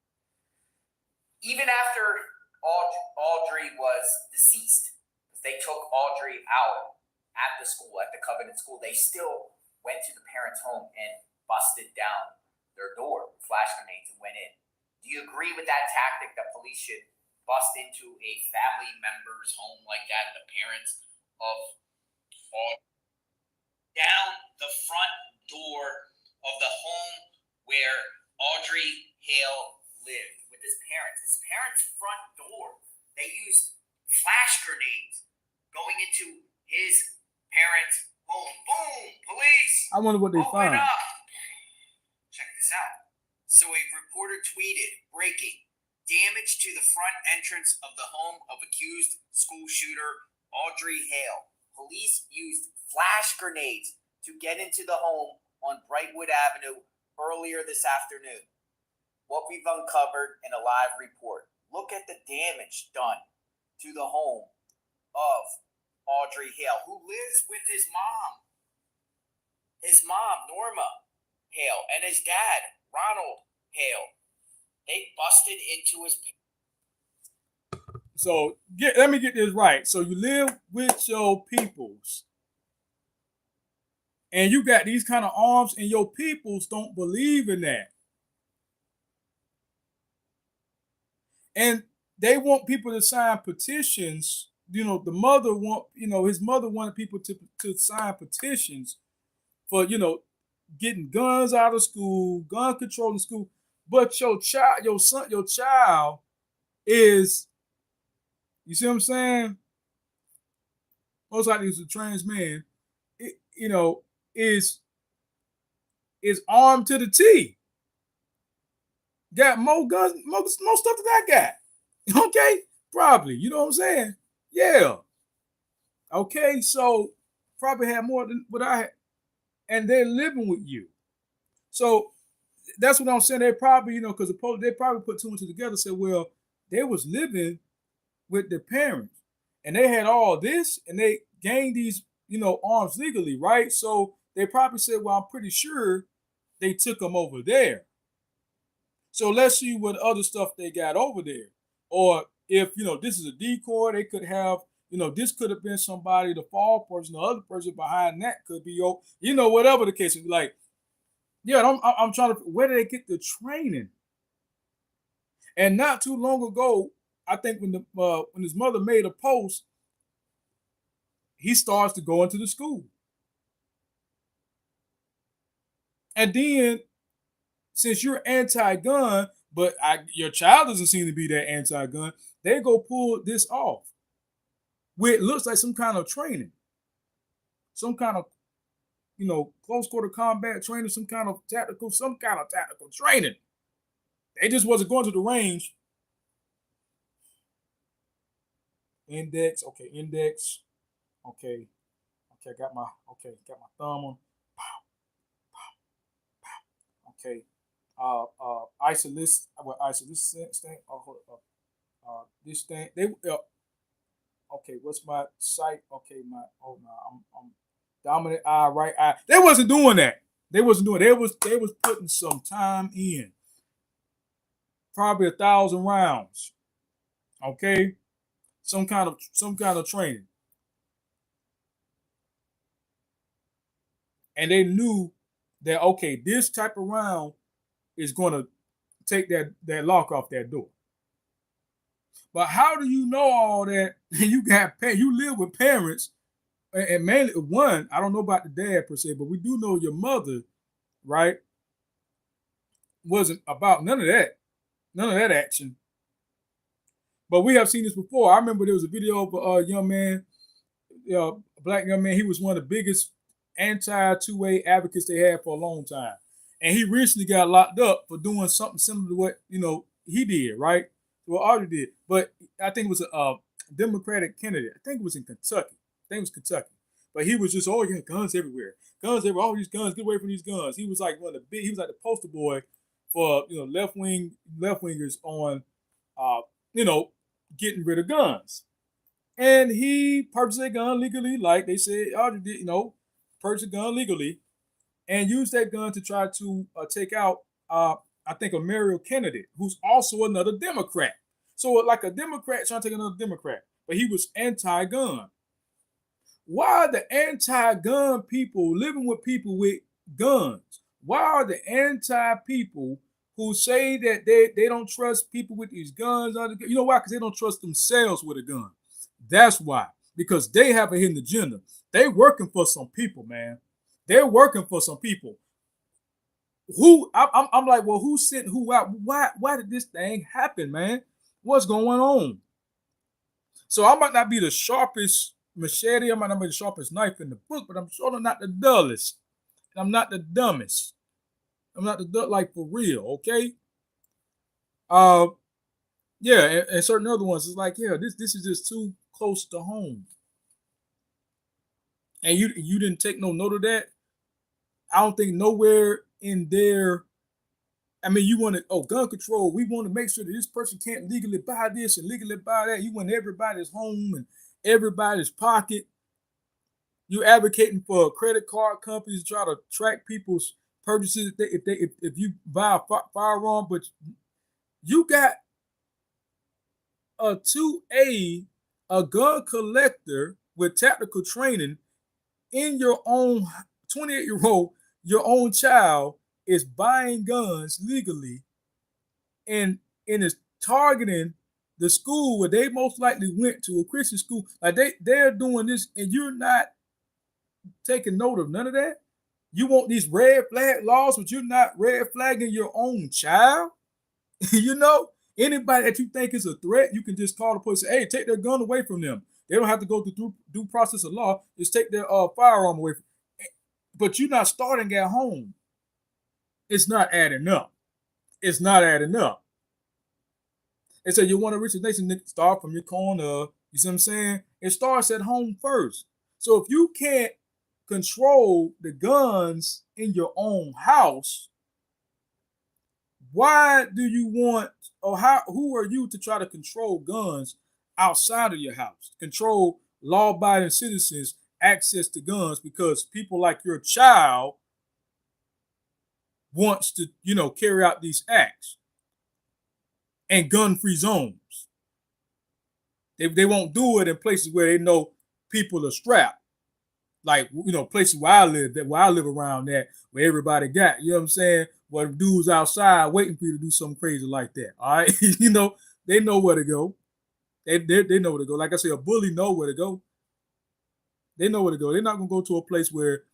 Speaker 1: Even after Audrey was deceased, they took Audrey out at the school, at the Covenant School, they still went to the parents' home and busted down their door, flash grenades, and went in. Do you agree with that tactic, that police should bust into a family member's home like that, the parents of Audrey? Down the front door of the home where Audrey Hale lived with his parents. His parents' front door. They used flash grenades going into his parents' home. Boom! Police!
Speaker 3: I wonder what they
Speaker 1: Open
Speaker 3: find.
Speaker 1: up! Check this out. So a reporter tweeted, breaking, damage to the front entrance of the home of accused school shooter Audrey Hale. Police used flash grenades to get into the home on Brightwood Avenue earlier this afternoon. What we've uncovered in a live report. Look at the damage done to the home of Audrey Hale, who lives with his mom. His mom, Norma Hale, and his dad, Ronald Hale. They busted into his.
Speaker 3: So let me get this right. So you live with your peoples, and you got these kind of arms, and your peoples don't believe in that, and they want people to sign petitions the mother his mother wanted people to sign petitions for getting guns out of school, gun control in school. But your child is, you see what I'm saying? Most likely is a trans man. Is armed to the T. Got more guns, more stuff than I got. Okay, probably. You know what I'm saying? Yeah. Okay, so probably had more than what I had, and they're living with you. So that's what I'm saying. They probably, because they probably put two and two together. Said, well, they was living with their parents, and they had all this, and they gained these, arms legally, right? So they probably said, well, I'm pretty sure they took them over there. So let's see what other stuff they got over there. Or if, this is a decoy, they could have, this could have been somebody, the fall person, the other person behind that could be, whatever the case is. Like, yeah, I'm trying to, where did they get the training? And not too long ago, I think when his mother made a post, he starts to go into the school. And then, since you're anti-gun, but your child doesn't seem to be that anti-gun, they go pull this off. Where it looks like some kind of training. Some kind of, close quarter combat training, some kind of tactical training. They just wasn't going to the range. Index. Okay. Got my thumb on. Okay. Isolist. Thing. This thing. They. Okay. What's my site? Okay. I'm dominant eye, right eye. They wasn't doing that. They was putting some time in. Probably 1,000 rounds. Okay. Some kind of training. And they knew that, okay, this type of round is going to take that lock off that door. But how do you know all that? You live with parents, and mainly one, I don't know about the dad per se, but we do know your mother, right, wasn't about none of that action. But we have seen this before. I remember there was a video of a young man, a black young man. He was one of the biggest anti-2A advocates they had for a long time. And he recently got locked up for doing something similar to what, he did, right? Well, Audrey did. But I think it was a Democratic candidate. I think it was in Kentucky. But he was just, oh, yeah, guns everywhere. All these guns, get away from these guns. He was like he was like the poster boy for, left-wingers on, getting rid of guns. And he purchased a gun legally, like they said, Audrey did, purchased a gun legally, and used that gun to try to take out, I think, a Mariel candidate, who's also another Democrat. So like a Democrat trying to take another Democrat, but he was anti-gun. Why are the anti-gun people living with people with guns? Why are the anti-people who say that they don't trust people with these guns? You know why? Because they don't trust themselves with a gun. That's why. Because they have a hidden agenda. They working for some people, man. They're working for some people. I'm like, well, who sent who out? Why did this thing happen, man? What's going on? So I might not be the sharpest machete, I might not be the sharpest knife in the book, but I'm sure I'm not the dullest. And I'm not the dumbest. I'm not the like for real, okay? Yeah, and certain other ones, it's like, yeah, this is just too close to home. And you didn't take no note of that. I don't think nowhere in there. I mean, you want to, gun control. We want to make sure that this person can't legally buy this and legally buy that. You want everybody's home and everybody's pocket. You're advocating for credit card companies to try to track people's purchases if you buy a firearm, but you got a 2A, a gun collector with tactical training in your own 28-year-old, your own child is buying guns legally and is targeting the school where they most likely went to, a Christian school, like they're doing this, and you're not taking note of none of that. You want these red flag laws, but you're not red flagging your own child. You know, anybody that you think is a threat, you can just call the police. Say, hey, take their gun away from them. They don't have to go through due process of law. Just take their firearm away. But you're not starting at home. It's not adding up. It's not adding up. And so you want to reach the nation, start from your corner. You see what I'm saying? It starts at home first. So if you can't control the guns in your own house, why do you want, or who are you to try to control guns outside of your house? Control law-abiding citizens' access to guns because people like your child wants to, carry out these acts. And gun-free zones. They won't do it in places where they know people are strapped. Like, places where I live around that, where everybody got, you know what I'm saying? Where dudes outside waiting for you to do something crazy like that. All right. They know where to go. They know where to go. Like I say, a bully know where to go. They know where to go. They're not gonna go to a place where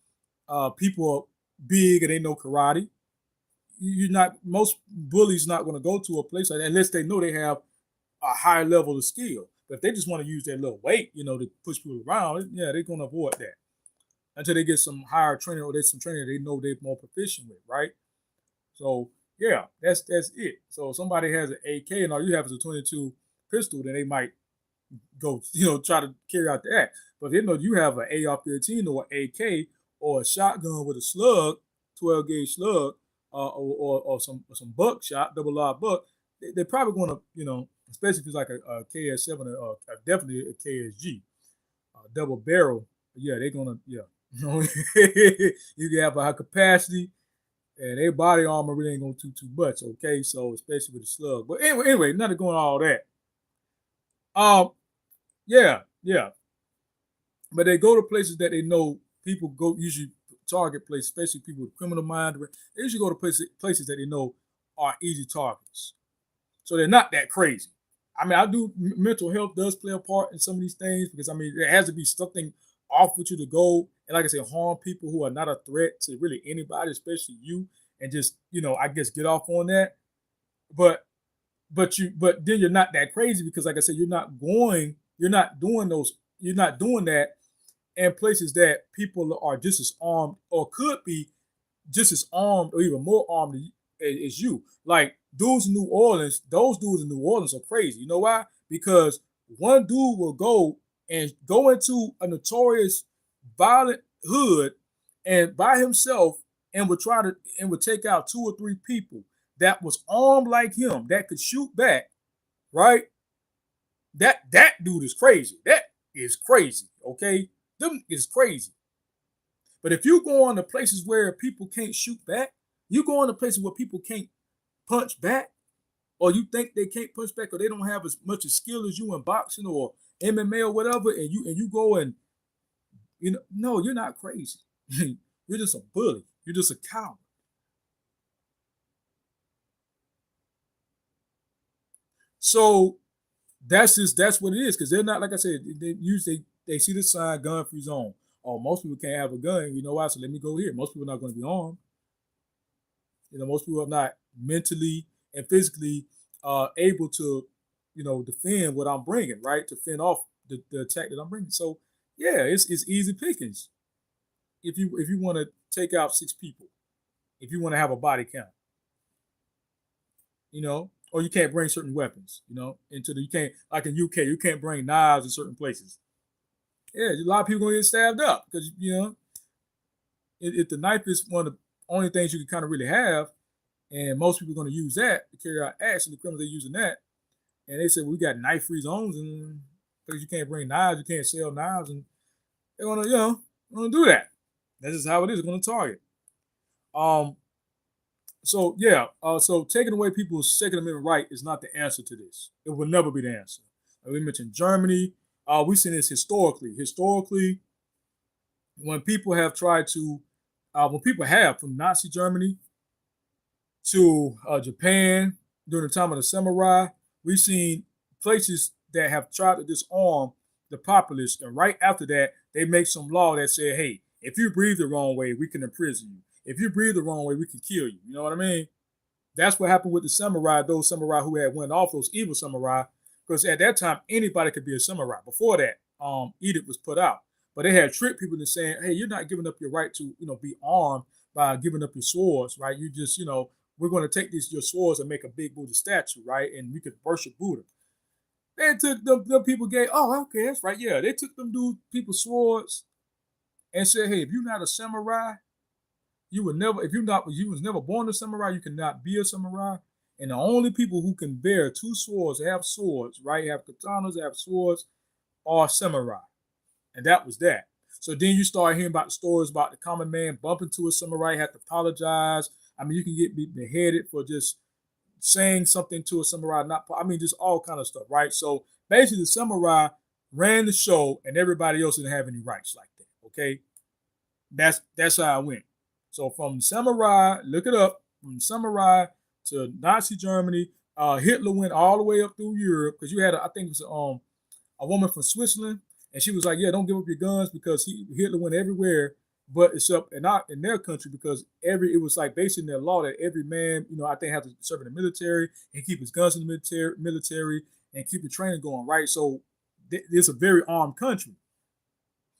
Speaker 3: people are big and they know karate. Most bullies not gonna go to a place like that unless they know they have a higher level of skill. But if they just want to use their little weight, to push people around, yeah, they're gonna avoid that until they get some higher training or there's some training they know they're more proficient with, right? So yeah, that's it. So if somebody has an AK and all you have is a 22 pistol, then they might go, try to carry out the act. But if they know you have an AR-15 or an AK or a shotgun with a slug, 12 gauge slug, or some buckshot, double live buck, they're probably going to, especially if it's like a KS7 or definitely a KSG, double barrel. Yeah, they're gonna, yeah. You can have a high capacity, and their body armor really ain't gonna do too much. Okay, so especially with the slug. But anyway, nothing going all that. Yeah. But they go to places that they know people go, usually target places, especially people with criminal mind. They usually go to places that they know are easy targets. So they're not that crazy. I mean, mental health does play a part in some of these things because, there has to be something off with you to go and, like I said, harm people who are not a threat to really anybody, especially you, and just, I guess get off on that. But then you're not that crazy because, like I said, you're not doing that in places that people are just as armed or could be just as armed or even more armed as you. Like those dudes in New Orleans are crazy. You know why? Because one dude will go into a notorious violent hood and by himself and would take out 2 or 3 people that was armed like him that could shoot back, right? That dude is crazy. That is crazy. Okay, them is crazy. But if you go on to places where people can't shoot back, you go on to places where people can't punch back, or you think they can't punch back, or they don't have as much skill as you in boxing or MMA or whatever, and you go and no, you're not crazy. You're just a bully. You're just a coward. So that's what it is, because they're not, like I said, they see the sign gun free zone. Oh, most people can't have a gun. You know why? So let me go here. Most people are not going to be armed. Most people are not mentally and physically able to, defend what I'm bringing, right? To fend off the attack that I'm bringing. So yeah, it's easy pickings. If you want to take out 6 people, if you want to have a body count, or you can't bring certain weapons, you can't, like in UK, you can't bring knives in certain places. Yeah, a lot of people gonna get stabbed up because if the knife is one of the only things you can kind of really have, and most people are gonna use that to carry out acts, and the criminals are using that, and they said we got knife free zones and because you can't bring knives, you can't sell knives, and they're gonna do that. That's just how it is. They're gonna target. So yeah, so taking away people's Second Amendment right is not the answer to this. It will never be the answer. We mentioned Germany. We've seen this historically. Historically, when people have tried to, from Nazi Germany to Japan during the time of the samurai, we've seen places that have tried to disarm the populace, and right after that, they make some law that said, hey, if you breathe the wrong way, we can imprison you. If you breathe the wrong way, we can kill you. You know what I mean? That's what happened with the samurai, those samurai who had went off, those evil samurai, because at that time, anybody could be a samurai. Before that, edict was put out. But they had tricked people into saying, hey, you're not giving up your right to, be armed by giving up your swords, right? You just, we're going to take your swords and make a big Buddha statue, right? And we could worship Buddha. They took them people gave, oh, okay, that's right. Yeah, they took them people's swords and said, hey, if you're not a samurai, you would never, if you was never born a samurai, you cannot be a samurai. And the only people who can bear two swords, have swords, right? Have katanas, have swords, are samurai. And that was that. So then you start hearing about the stories about the common man bumping to a samurai, had to apologize. I mean, you can get beheaded for just saying something to a samurai, just all kind of stuff, right? So basically, the samurai ran the show, and everybody else didn't have any rights like that. Okay, that's how it went. So from samurai, look it up, from samurai to Nazi Germany, Hitler went all the way up through Europe because you had, I think it was a woman from Switzerland, and she was like, yeah, don't give up your guns because Hitler went everywhere, but it's up and not in their country because it was like based in their law that every man, I think has to serve in the military and keep his guns in the military and keep the training going, right? So it's a very armed country.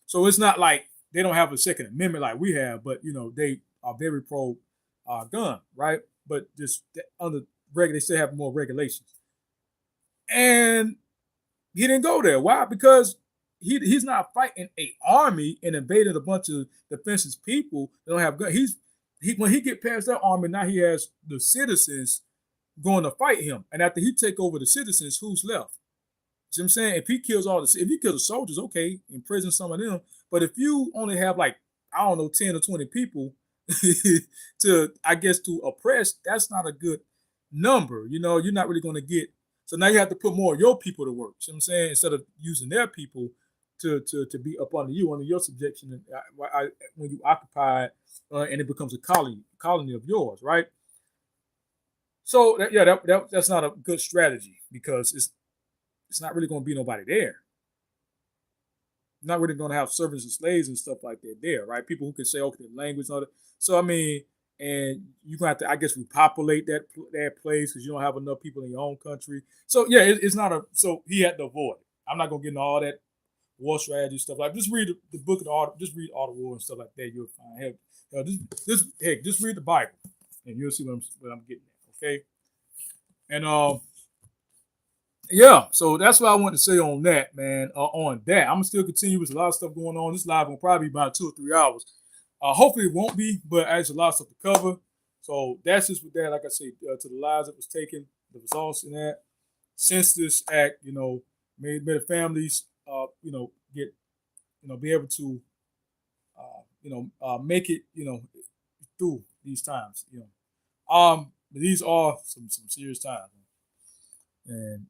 Speaker 3: So it's not like they don't have a Second Amendment like we have, but they are very pro gun, right? But just under they still have more regulations. And he didn't go there. Why? Because he's not fighting an army and invading a bunch of defenseless people that don't have guns. When he get past that army, now he has the citizens going to fight him. And after he take over the citizens, who's left? See what I'm saying? If he kills the soldiers, okay, imprison some of them. But if you only have 10 or 20 people to oppress, that's not a good number. You're not really going to get. So now you have to put more of your people to work. See what I'm saying? Instead of using their people to be up under your subjection when you occupy it, and it becomes a colony of yours, right? So that's not a good strategy because it's not really going to be nobody there. Not really going to have servants and slaves and stuff like that there, right? People who can say, okay, the language and all that. So, and you're going to have to, I guess, repopulate that place because you don't have enough people in your own country. So, yeah, it's not so he had to avoid it. I'm not going to get into all that war strategy stuff. Like, just read the book of the art, just read Art of War and stuff like that. You'll find, just read the Bible and you'll see what I'm getting at, okay? And, yeah, so that's what I want to say on that, man. On that, I'm gonna still continue with a lot of stuff going on. This live will probably be about 2 or 3 hours. Hopefully it won't be, but there's a lot of stuff to cover. So that's just with that. Like I say, to the lives that was taken, the results in that Census Act, made the families, get, be able to, make it, through these times, But these are some serious times. And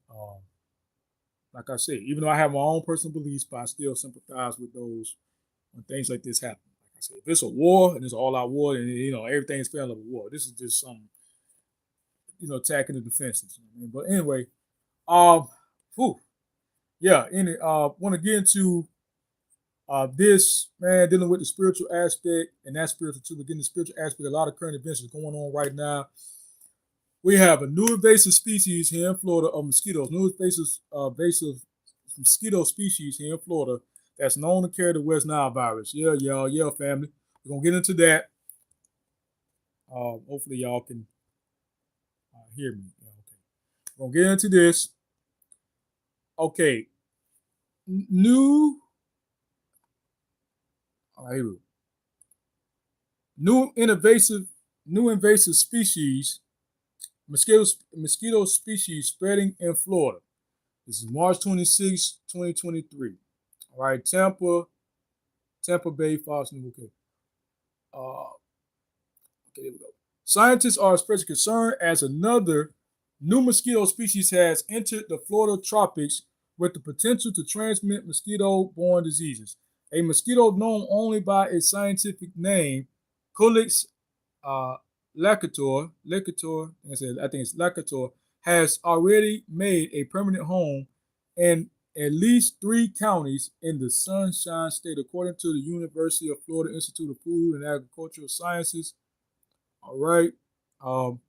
Speaker 3: like I said, even though I have my own personal beliefs, but I still sympathize with those when things like this happen. Like I said, if it's a war and it's an all-out war, and everything's failing of a war, this is just some, attacking the defenses. But anyway, yeah. Want to get into this, man, dealing with the spiritual aspect, and that spiritual too. But getting the spiritual aspect, a lot of current events is going on right now. We have a new invasive species here in Florida of mosquitoes. New invasive mosquito species here in Florida that's known to carry the West Nile virus. Yeah, family. We're gonna get into that. Hopefully y'all can hear me. Yeah, okay. We're gonna get into this. Okay. All right, here we go. New invasive species. Mosquito species spreading in Florida. This is March 26, 2023. All right, Tampa Bay, Fox News. Okay. Okay, there we go. Scientists are expressing concern as another new mosquito species has entered the Florida tropics with the potential to transmit mosquito-borne diseases. A mosquito known only by its scientific name, Culex lacator, I think it's lacator, has already made a permanent home in at least 3 counties in the Sunshine State, according to the University of Florida Institute of Food and Agricultural Sciences. All right. Um,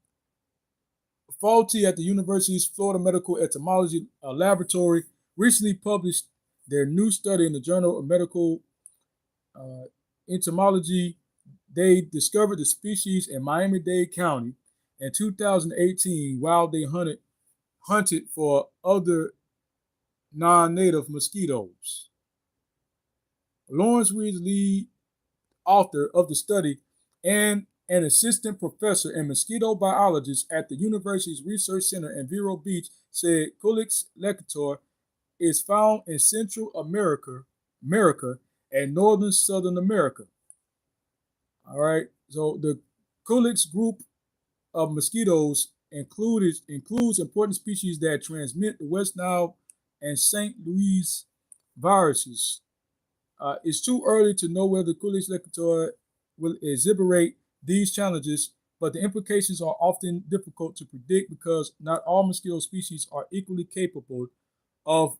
Speaker 3: Faulty at the University's Florida Medical Entomology Laboratory recently published their new study in the Journal of Medical uh, Entomology. They discovered the species in Miami-Dade County in 2018 while they hunted for other non-native mosquitoes. Lawrence Reed, lead author of the study and an assistant professor and mosquito biologist at the university's research center in Vero Beach, said Culex lecator is found in Central America and northern Southern America. All right, so the Culex group of mosquitoes includes important species that transmit the West Nile and St. Louis viruses. It's too early to know whether Culex lecator will exhibit these challenges, but the implications are often difficult to predict because not all mosquito species are of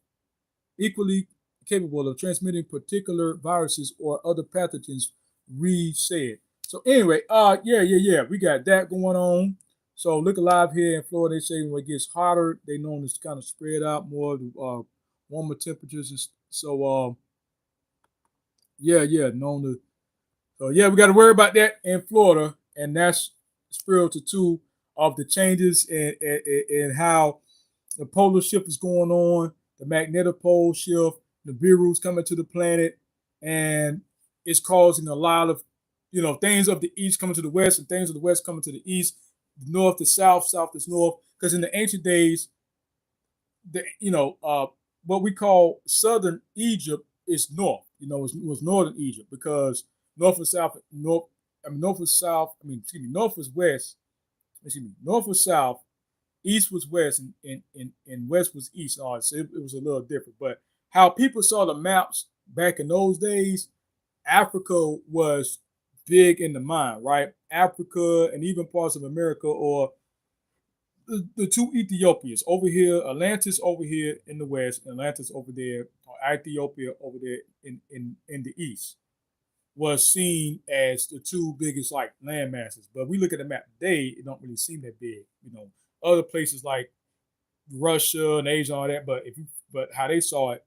Speaker 3: equally capable of transmitting particular viruses or other pathogens, Reed said. So anyway, yeah, we got that going on. So look alive here in Florida. They say when it gets hotter, they know it's kind of spread out more, warmer temperatures, and so known to. So yeah, we got to worry about that in Florida, and that's spiritual too of the changes and how the polar shift is going on, the magnetic pole shift, the virus coming to the planet, and it's causing a lot of, things of the east coming to the west and things of the west coming to the east, north to south, south to north. Because in the ancient days, what we call southern Egypt is north. It was northern Egypt because north was south, north was south. North was west. North was south, east was west, and west was east. So it was a little different. But how people saw the maps back in those days, Africa was big in the mind, right? Africa and even parts of America, or the two Ethiopias over here, Atlantis over here in the west, and Atlantis over there, or Ethiopia over there in the east, was seen as the two biggest land masses. But we look at the map today, it don't really seem that big. Other places like Russia and Asia, and all that. But how they saw it,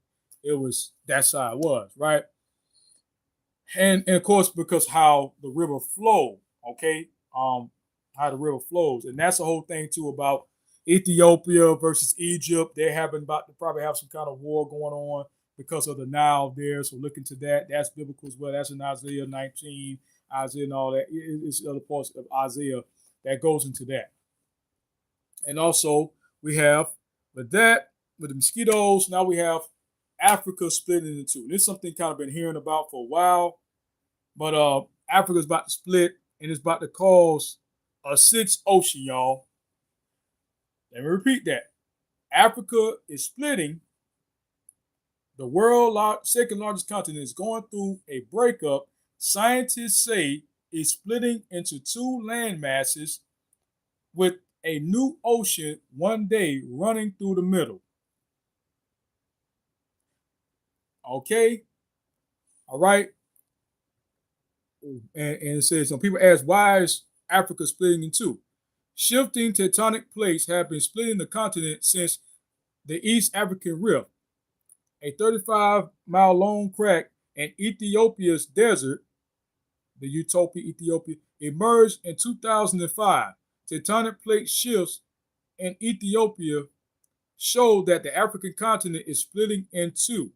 Speaker 3: that's how it was, right? And of course, because how the river flow, okay, how the river flows, and that's the whole thing too about Ethiopia versus Egypt. They're about to probably have some kind of war going on because of the Nile there. So look into that. That's biblical as well. That's in Isaiah 19, Isaiah and all that. It's other parts of Isaiah that goes into that. And also we have with the mosquitoes, now we have Africa split into two. This is something kind of been hearing about for a while, but Africa's about to split and it's about to cause a sixth ocean, y'all. Let me repeat that. Africa is splitting. The world's second largest continent is going through a breakup. Scientists say it's splitting into two land masses with a new ocean one day running through the middle. Okay? All right? And it says, some people ask, why is Africa splitting in two? Shifting tectonic plates have been splitting the continent since the East African Rift, a 35-mile long crack in Ethiopia's desert, the Ethiopia, emerged in 2005. Tectonic plate shifts in Ethiopia show that the African continent is splitting in two,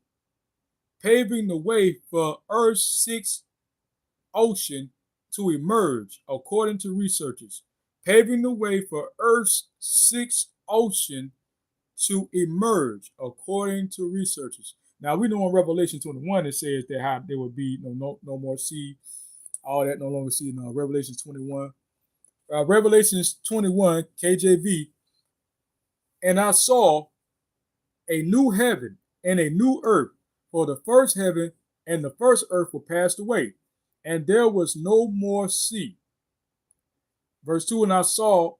Speaker 3: paving the way for Earth's sixth ocean to emerge, according to researchers. Paving the way for Earth's sixth ocean to emerge, according to researchers. Now we know in Revelation 21 it says that there will be no more sea, all that no longer sea. In Revelation 21, Revelations 21 KJV, and I saw a new heaven and a new earth, for the first heaven and the first earth were passed away, and there was no more sea. Verse 2, and I saw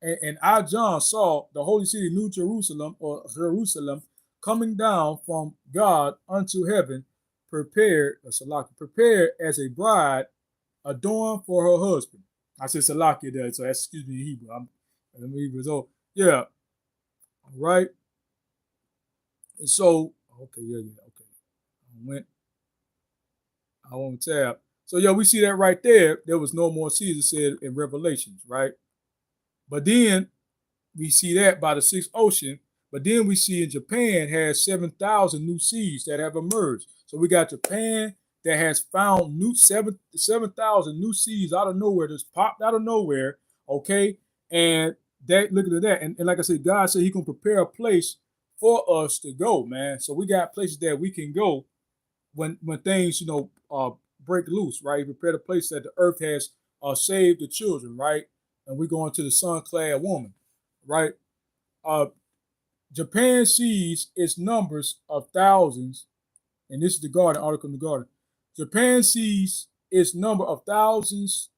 Speaker 3: and I, John, saw the holy city, New Jerusalem, or Jerusalem, coming down from God unto heaven, prepared as a bride adorned for her husband. I said Salakia there, so that's, excuse me, Hebrew. I'm Hebrew. So, yeah, right. And so, okay, okay. I won't tab. So, yeah, we see that right there. There was no more seas, it said in Revelations, right? But then we see that by the sixth ocean. But then we see in Japan has 7,000 new seas that have emerged. So we got Japan that has found new 7,000 new seas out of nowhere, just popped out of nowhere. Okay, and that, look at that, and like I said, God said He can prepare a place for us to go, man. So we got places that we can go when things break loose, right? He prepared a place that the earth has saved the children, right? And we're going to the sun-clad woman, right? Uh, Japan sees its numbers of thousands, and this is the Garden article in the Garden. Japan sees its number of thousands,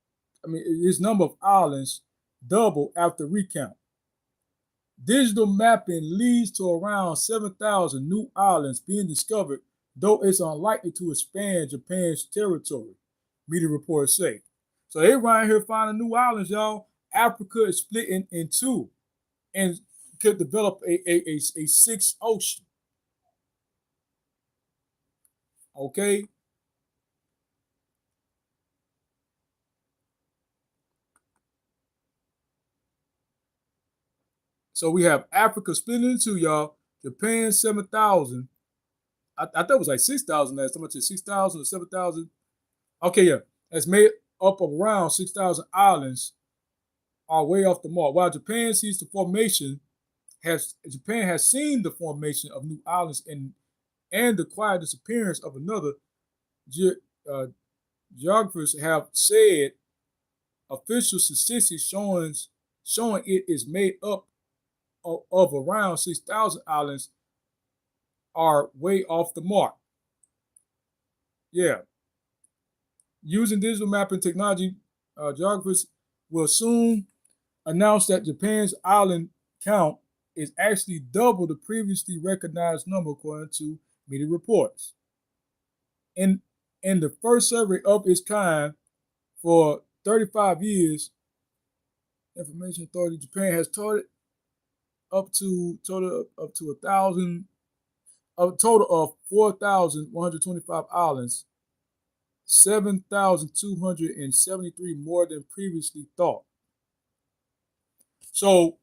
Speaker 3: its number of islands double after recount. Digital mapping leads to around 7,000 new islands being discovered, though it's unlikely to expand Japan's territory, media reports say. So they right here finding new islands, y'all. Africa is split in two and could develop a sixth ocean. Okay? So we have Africa split into two, y'all. Japan 7,000. I thought it was like 6,000 last time. I said 6,000 or 7,000. Okay, yeah. That's made up of around 6,000 islands are way off the mark. While Japan sees the formation, Japan has seen the formation of new islands and the quiet disappearance of another. Uh, Geographers have said official statistics showing it is made up of around 6,000 islands are way off the mark. Yeah. Using digital mapping technology, geographers will soon announce that Japan's island count is actually double the previously recognized number, according to media reports. In the first survey of its kind for 35 years, Information Authority Japan has totaled up to a total of 4,125 islands, 7,273 more than previously thought. So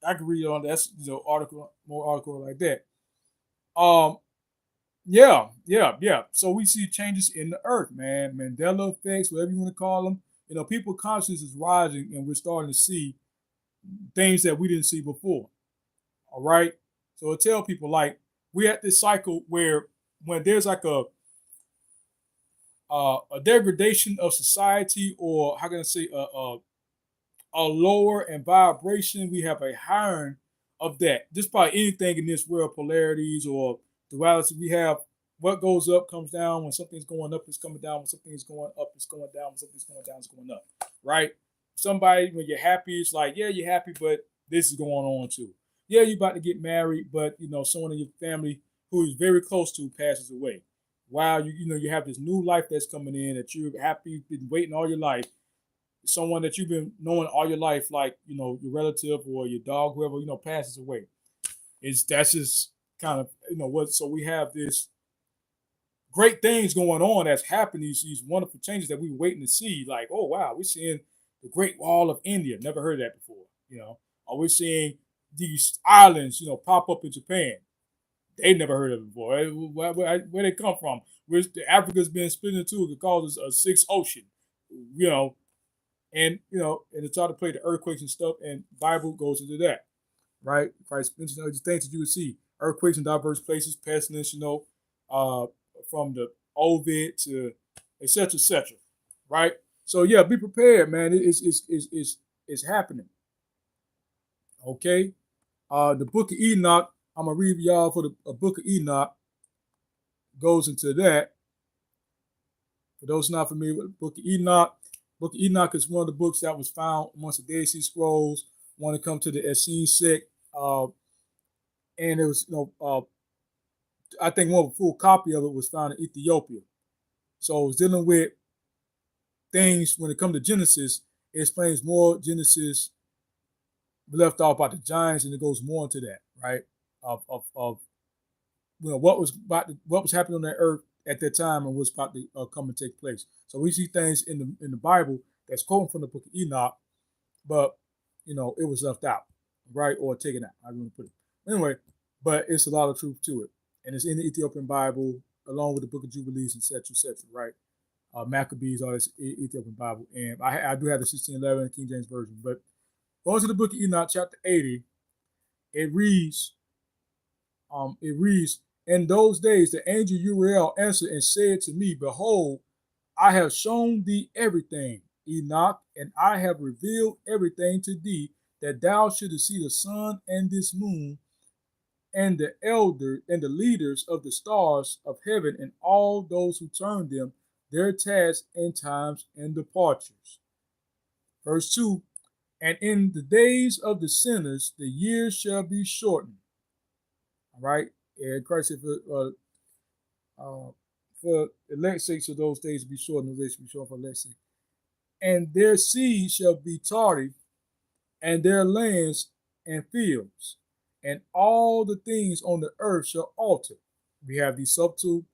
Speaker 3: I can read on that's more article like that. Yeah. So we see changes in the earth, man. Mandela effects, whatever you want to call them. People consciousness is rising, and we're starting to see things that we didn't see before. All right. So I tell people, like, we at this cycle where when there's like a degradation of society, or how can I say a lower in vibration, we have a higher of that. Just by anything in this world, polarities or duality, we have what goes up comes down. When something's going up, it's coming down. When something's going up, it's going down. When something's going down, it's going up. Right? Somebody, when you're happy, it's like, yeah, you're happy, but this is going on too. Yeah, you're about to get married, but someone in your family who is very close to passes away. Wow, you have this new life that's coming in that you're happy, been waiting all your life. Someone that you've been knowing all your life, like your relative or your dog, whoever passes away. That's just kind of what. So we have this great things going on that's happening. These wonderful changes that we were waiting to see. Like, oh wow, we're seeing the Great Wall of India. Never heard of that before. Or we're seeing these islands, pop up in Japan. They never heard of it before. Where they come from? Africa's been split into two. It calls a sixth ocean. And and to try to play the earthquakes and stuff, and Bible goes into that, right? Christ mentioned these things that you would see: earthquakes in diverse places, pestilence, from the Ovid to etc., right? So yeah, be prepared, man. It's happening. Okay. The Book of Enoch. I'm gonna read y'all for the Book of Enoch. Goes into that. For those not familiar with the Book of Enoch is one of the books that was found amongst the Dead Sea Scrolls when it comes to the Essene sect, and it was I think one full copy of it was found in Ethiopia. So it was dealing with things when it comes to Genesis. It explains more Genesis left off by the giants, and it goes more into that, right? Of what was what was happening on that earth at that time and what's about to come and take place. So we see things in the Bible that's quoting from the book of Enoch, but it was left out, right, or taken out. I want to put it anyway, but it's a lot of truth to it, and it's in the Ethiopian Bible along with the Book of Jubilees, etc., right? Maccabees, all this Ethiopian Bible, and I do have the 1611 King James version. But going to the book of Enoch, chapter 80, it reads, in those days the angel Uriel answered and said to me, behold, I have shown thee everything, Enoch, and I have revealed everything to thee, that thou shouldest see the sun and this moon, and the elder and the leaders of the stars of heaven, and all those who turn them, their tasks and times and departures. Verse 2, and in the days of the sinners, the years shall be shortened. All right. And Christ said, for elect's sake, shall those days be shortened, those days shall be short for elect's sake. And their seed shall be tardy, and their lands and fields, and all the things on the earth shall alter. We have these subtle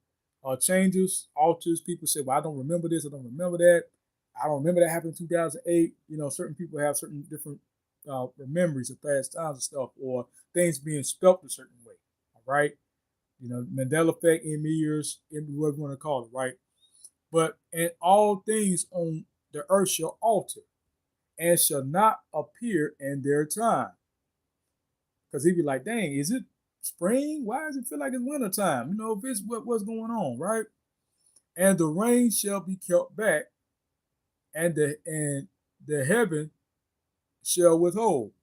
Speaker 3: changes, alters. People say, well, I don't remember this, I don't remember that. I don't remember that happened in 2008. Certain people have certain different memories of past times and stuff, or things being spelt a certain way. All right. Mandela effect, in years, whatever you want to call it, right? But and all things on the earth shall alter, and shall not appear in their time. Because he'd be like, dang, is it spring? Why does it feel like it's winter time? If it's what's going on, right? And the rain shall be kept back, and the heaven shall withhold.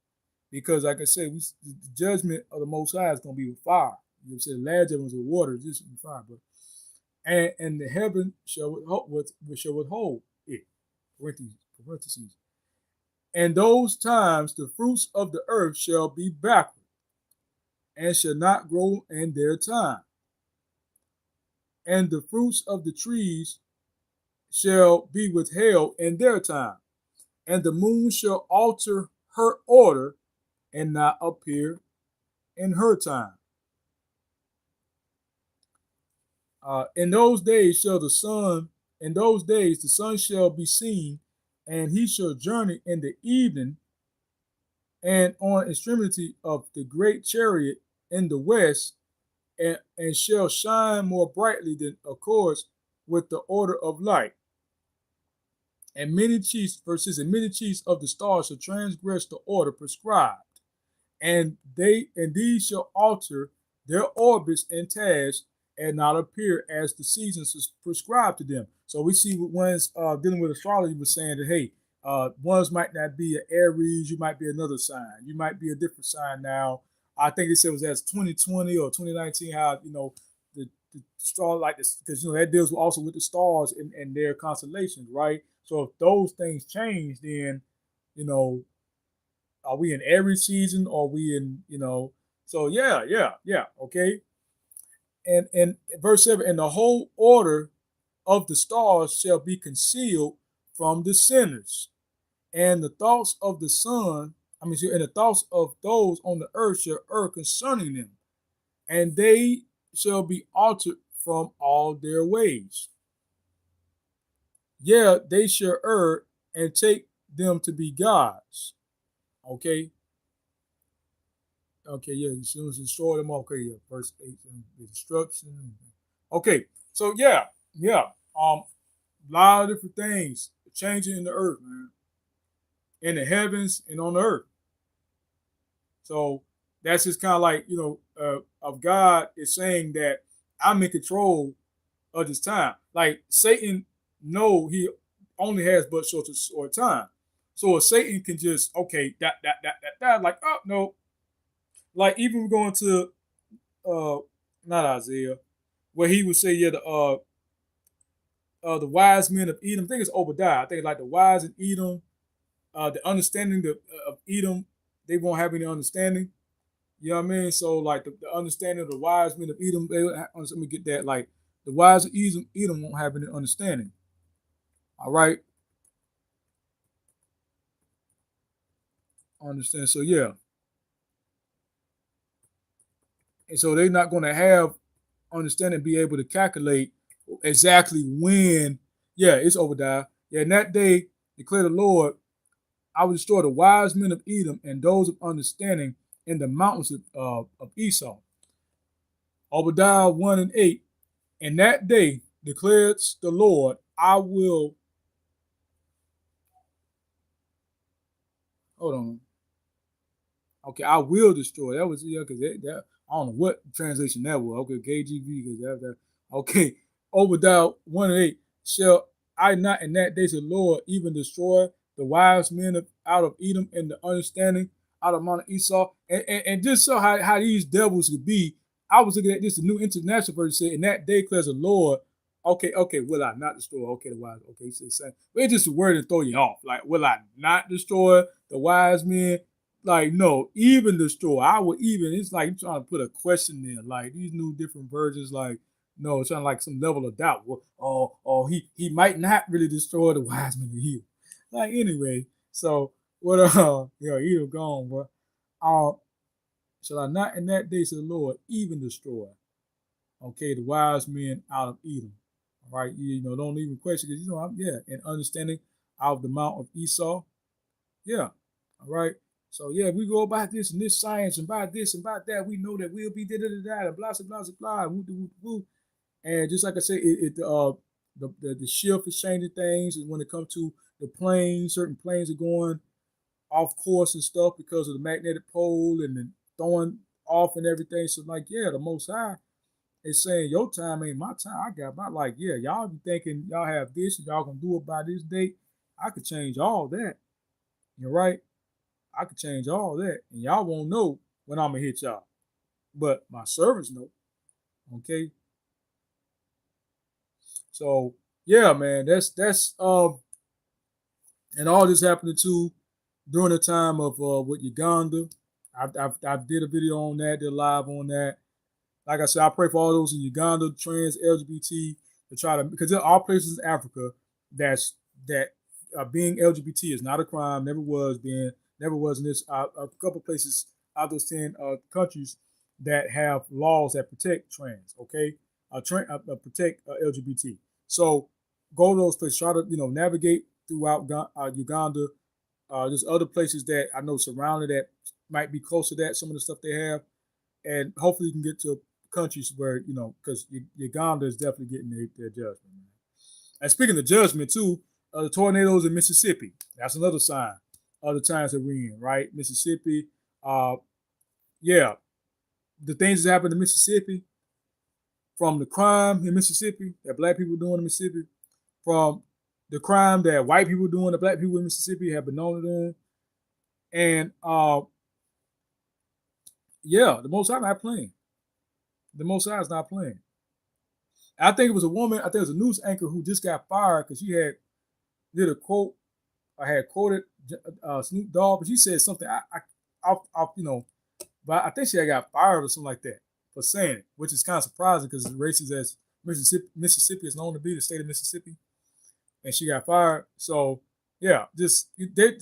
Speaker 3: Because like I said, the judgment of the Most High is going to be with fire. The last judgment was with water, this will be fire. But and the heaven shall withhold it. Parentheses. And those times the fruits of the earth shall be backward, and shall not grow in their time. And the fruits of the trees shall be withheld in their time. And the moon shall alter her order, and not appear in her time. In those days the sun shall be seen, and he shall journey in the evening, and on extremity of the great chariot in the west, and shall shine more brightly than accords with the order of light. And many chiefs, verses, and many chiefs of the stars shall transgress the order prescribed, and these shall alter their orbits and tasks, and not appear as the seasons prescribed to them. So we see what ones dealing with astrology was saying that, hey, ones might not be an Aries, you might be another sign, you might be a different sign now. I think they said it was as 2020 or 2019, how the star like this, because that deals also with the stars and their constellations, right? So if those things change, then are we in every season? Or are we in, so yeah, okay. And verse 7, and the whole order of the stars shall be concealed from the sinners, and the thoughts of the sun, and the thoughts of those on the earth shall err concerning them, and they shall be altered from all their ways. Yeah, they shall err and take them to be gods. Okay. Okay, yeah, as soon as destroy them, okay, yeah, verse 8, the destruction. Okay, so yeah, a lot of different things changing in the earth, man, in the heavens and on the earth. So that's just kind of like, of God is saying that I'm in control of this time. Like Satan, no, he only has but short time. So if Satan can just, okay, that, like, oh, no. Like even going to not Isaiah, where he would say, yeah, the wise men of Edom. I think it's Obadiah. I think it's like the wise in Edom, the understanding of Edom they won't have any understanding. You know what I mean? So like the understanding of the wise men of Edom, let me get that. Like the wise of Edom won't have any understanding. All right, understand. So yeah, and so they're not going to have understanding, be able to calculate exactly when. Yeah, it's Obadiah. Yeah, in that day, declare the Lord, I will destroy the wise men of Edom and those of understanding in the mountains of Esau. Obadiah 1 and 8. In that day, declares the Lord, I will. Hold on. Okay, I will destroy. That was yeah, because that I don't know what translation that was. Okay, KGV because that. Okay, Obadiah 1 and 8. Shall I not in that day say, Lord, even destroy the wise men out of Edom and the understanding out of Mount Esau? And just so how these devils could be, I was looking at this, the New International Version said, in that day declares the Lord, okay, will I not destroy? Okay, the wise, okay, he said, same. But it's just a word to throw you off. Like, will I not destroy the wise men? Like, no, even destroy. I would even, it's like you're trying to put a question there. Like, these new different versions, like, no, it's trying like some level of doubt. Well, he might not really destroy the wise men of Edom. Like, anyway, so, what, Edom gone, bro. Shall I not in that day, say the Lord, even destroy, okay, the wise men out of Edom. All right, don't even question, because, and understanding out of the mount of Esau. Yeah, all right. So yeah, we go about this and this science and about this and about that. We know that we'll be da da da da and blah blah blah blah. Woo, woo, woo. And just like I said, the shift is changing things. And when it comes to the planes, certain planes are going off course and stuff because of the magnetic pole and the throwing off and everything. So like, yeah, the Most High is saying your time ain't my time. I got my like, yeah, y'all be thinking y'all have this and y'all gonna do it by this date. I could change all that. You're right. I could change all that, and y'all won't know when I'm gonna hit y'all. But my servants know. Okay. So yeah, man, that's and all this happening too during the time of with Uganda. I did a video on that, did live on that. Like I said, I pray for all those in Uganda, trans, LGBT, to try to, because there are places in Africa that being LGBT is not a crime, never was in this. A couple places out of those 10 countries that have laws that protect trans, okay, protect LGBT. So go to those places, try to navigate throughout Uganda. There's other places that I know surrounded that might be close to that. Some of the stuff they have, and hopefully you can get to countries where because Uganda is definitely getting their judgment. Man. And speaking of judgment too, the tornadoes in Mississippi. That's another sign of the times that we're in, right? Mississippi. Yeah, the things that happen in Mississippi, from the crime in Mississippi that black people doing in Mississippi, from the crime that white people doing, the black people in Mississippi have been known to do, and yeah, the Most High not playing. The Most High is not playing. I think it was a woman. I think it was a news anchor who just got fired because she did a quote. I had quoted Snoop Dogg, but she said something. But I think she had got fired or something like that for saying it, which is kind of surprising because as racist as Mississippi is known to be, the state of Mississippi, and she got fired. So yeah, just they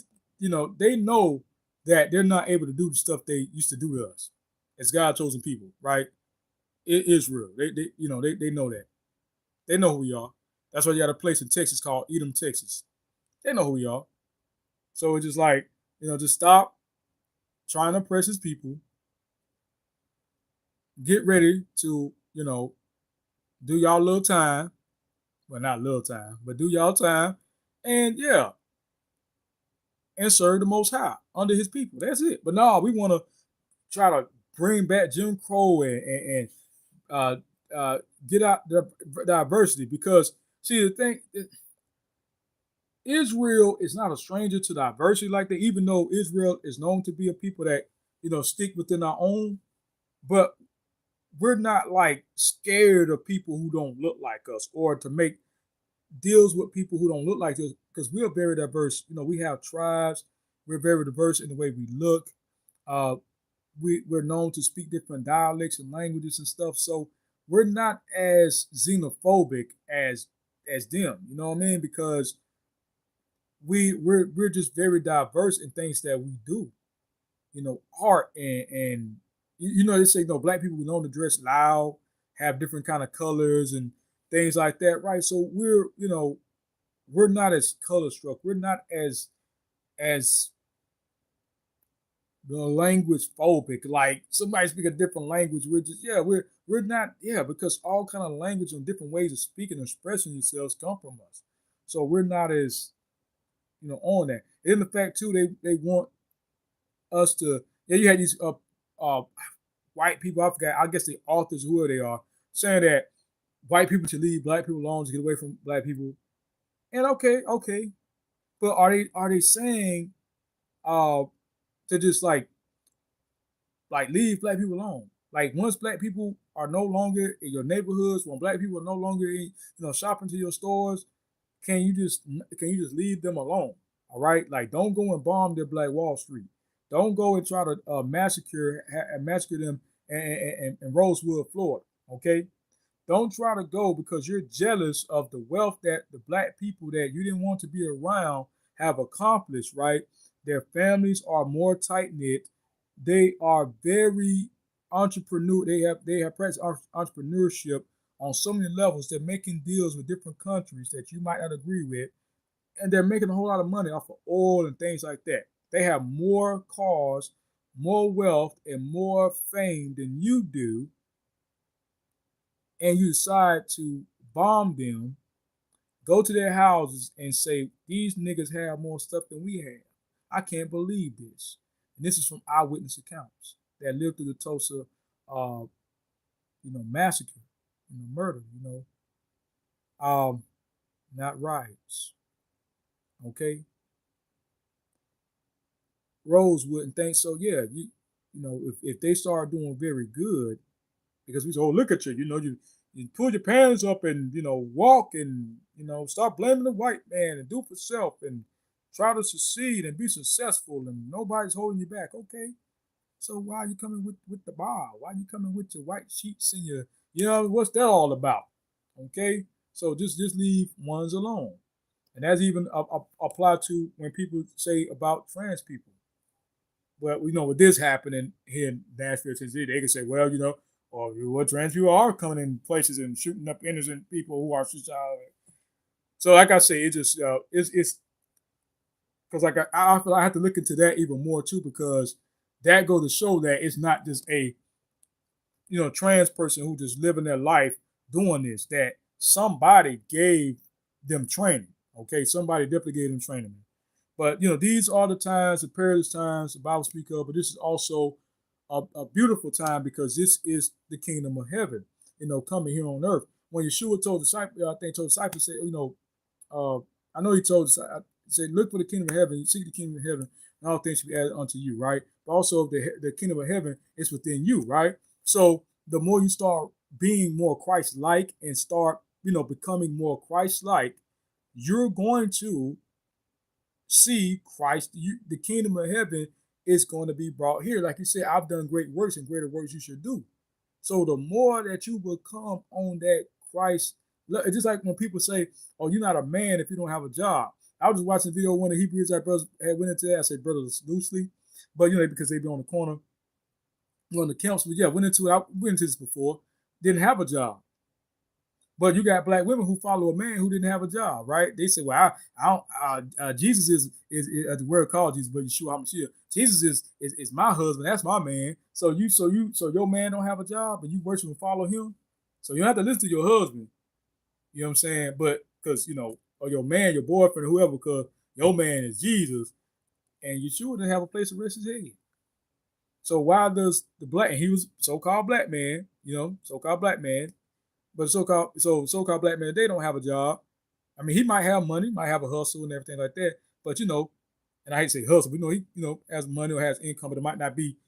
Speaker 3: know that they're not able to do the stuff they used to do to us as God chosen people, right? It is real. They know that. They know who we are. That's why you got a place in Texas called Edom, Texas. They know who we are. So it's just like, just stop trying to oppress his people. Get ready to, do y'all little time. Well, not little time, but do y'all time. And yeah, and serve the Most High under his people. That's it. But no, we want to try to bring back Jim Crow and get out the diversity, because see, the thing, Israel is not a stranger to diversity like that, even though Israel is known to be a people that stick within our own, but we're not like scared of people who don't look like us or to make deals with people who don't look like us, because we are very diverse. We have tribes. We're very diverse in the way we look. Uh, we're known to speak different dialects and languages and stuff. So we're not as xenophobic as them. You know what I mean? Because we're just very diverse in things that we do. You know, art and you know they say black people we know to dress loud, have different kind of colors and things like that, right? So we're not as color struck. We're not as language phobic. Like somebody speak a different language, we're just we're not because all kind of language and different ways of speaking and expressing yourselves come from us. So we're not as on that. And the fact too, they want us to you had these uh white people, I forgot, I guess the authors, who they are, saying that white people should leave black people alone to get away from black people. And okay, but are they saying uh to just like leave black people alone? Like once black people are no longer in your neighborhoods, when black people are no longer in, shopping to your stores, can you just leave them alone? All right, like don't go and bomb their Black Wall Street. Don't go and try to massacre them in Rosewood, Florida. Okay, don't try to go because you're jealous of the wealth that the black people that you didn't want to be around have accomplished, right? Their families are more tight knit. They are very entrepreneur. They have practiced entrepreneurship on so many levels. They're making deals with different countries that you might not agree with, and they're making a whole lot of money off of oil and things like that. They have more cars, more wealth, and more fame than you do, and you decide to bomb them, go to their houses and say, these niggas have more stuff than we have. I can't believe this. And this is from eyewitness accounts that lived through the Tulsa, massacre, murder, not riots. Okay. Rose wouldn't think so. Yeah, if they start doing very good, because we say, oh, look at you, you pull your pants up and walk and start blaming the white man and do it for self and try to succeed and be successful and nobody's holding you back. Okay, so why are you coming with the bar? Why are you coming with your white sheets and what's that all about? Okay, so just leave ones alone, and that's even applied to when people say about trans people. But with this happening here in Nashville, Tennessee, they can say, well, or what trans people are coming in places and shooting up innocent people who are suicidal. So, like I say, it just it's because I feel I have to look into that even more too, because that goes to show that it's not just a trans person who just living their life doing this. That somebody gave them training. Okay, somebody definitely gave them training. But these are the times, the perilous times the Bible speaks of. But this is also a beautiful time because this is the kingdom of heaven, coming here on earth. When Yeshua told the disciples, I think told the disciples, say, I know he told us, he said, look for the kingdom of heaven, seek the kingdom of heaven, and all things should be added unto you, right? But also the kingdom of heaven is within you, right? So the more you start being more Christ-like and start, becoming more Christ-like, you're going to see Christ. The kingdom of heaven is going to be brought here. Like you said, I've done great works and greater works you should do. So the more that you become on that Christ, it's just like when people say, oh, you're not a man if you don't have a job. I was just watching a video of one of the Hebrews that brothers had went into that. I said brothers loosely, but because they be on the corner, on the camps. But yeah, went into this before, didn't have a job. But you got black women who follow a man who didn't have a job, right? They say, "Well, I don't. Jesus is the word called Jesus, but Yeshua HaMashiach. Jesus is my husband. That's my man. So your man don't have a job, and you worship and follow him. So you don't have to listen to your husband. You know what I'm saying? But because or your man, your boyfriend, or whoever, because your man is Jesus, and Yeshua didn't have a place to rest his head. So why does the black? And he was so-called black man, so-called black man. But so-called black men, they don't have a job. I mean, he might have money, might have a hustle and everything like that. But and I hate to say hustle, but he has money or has income, but it might not be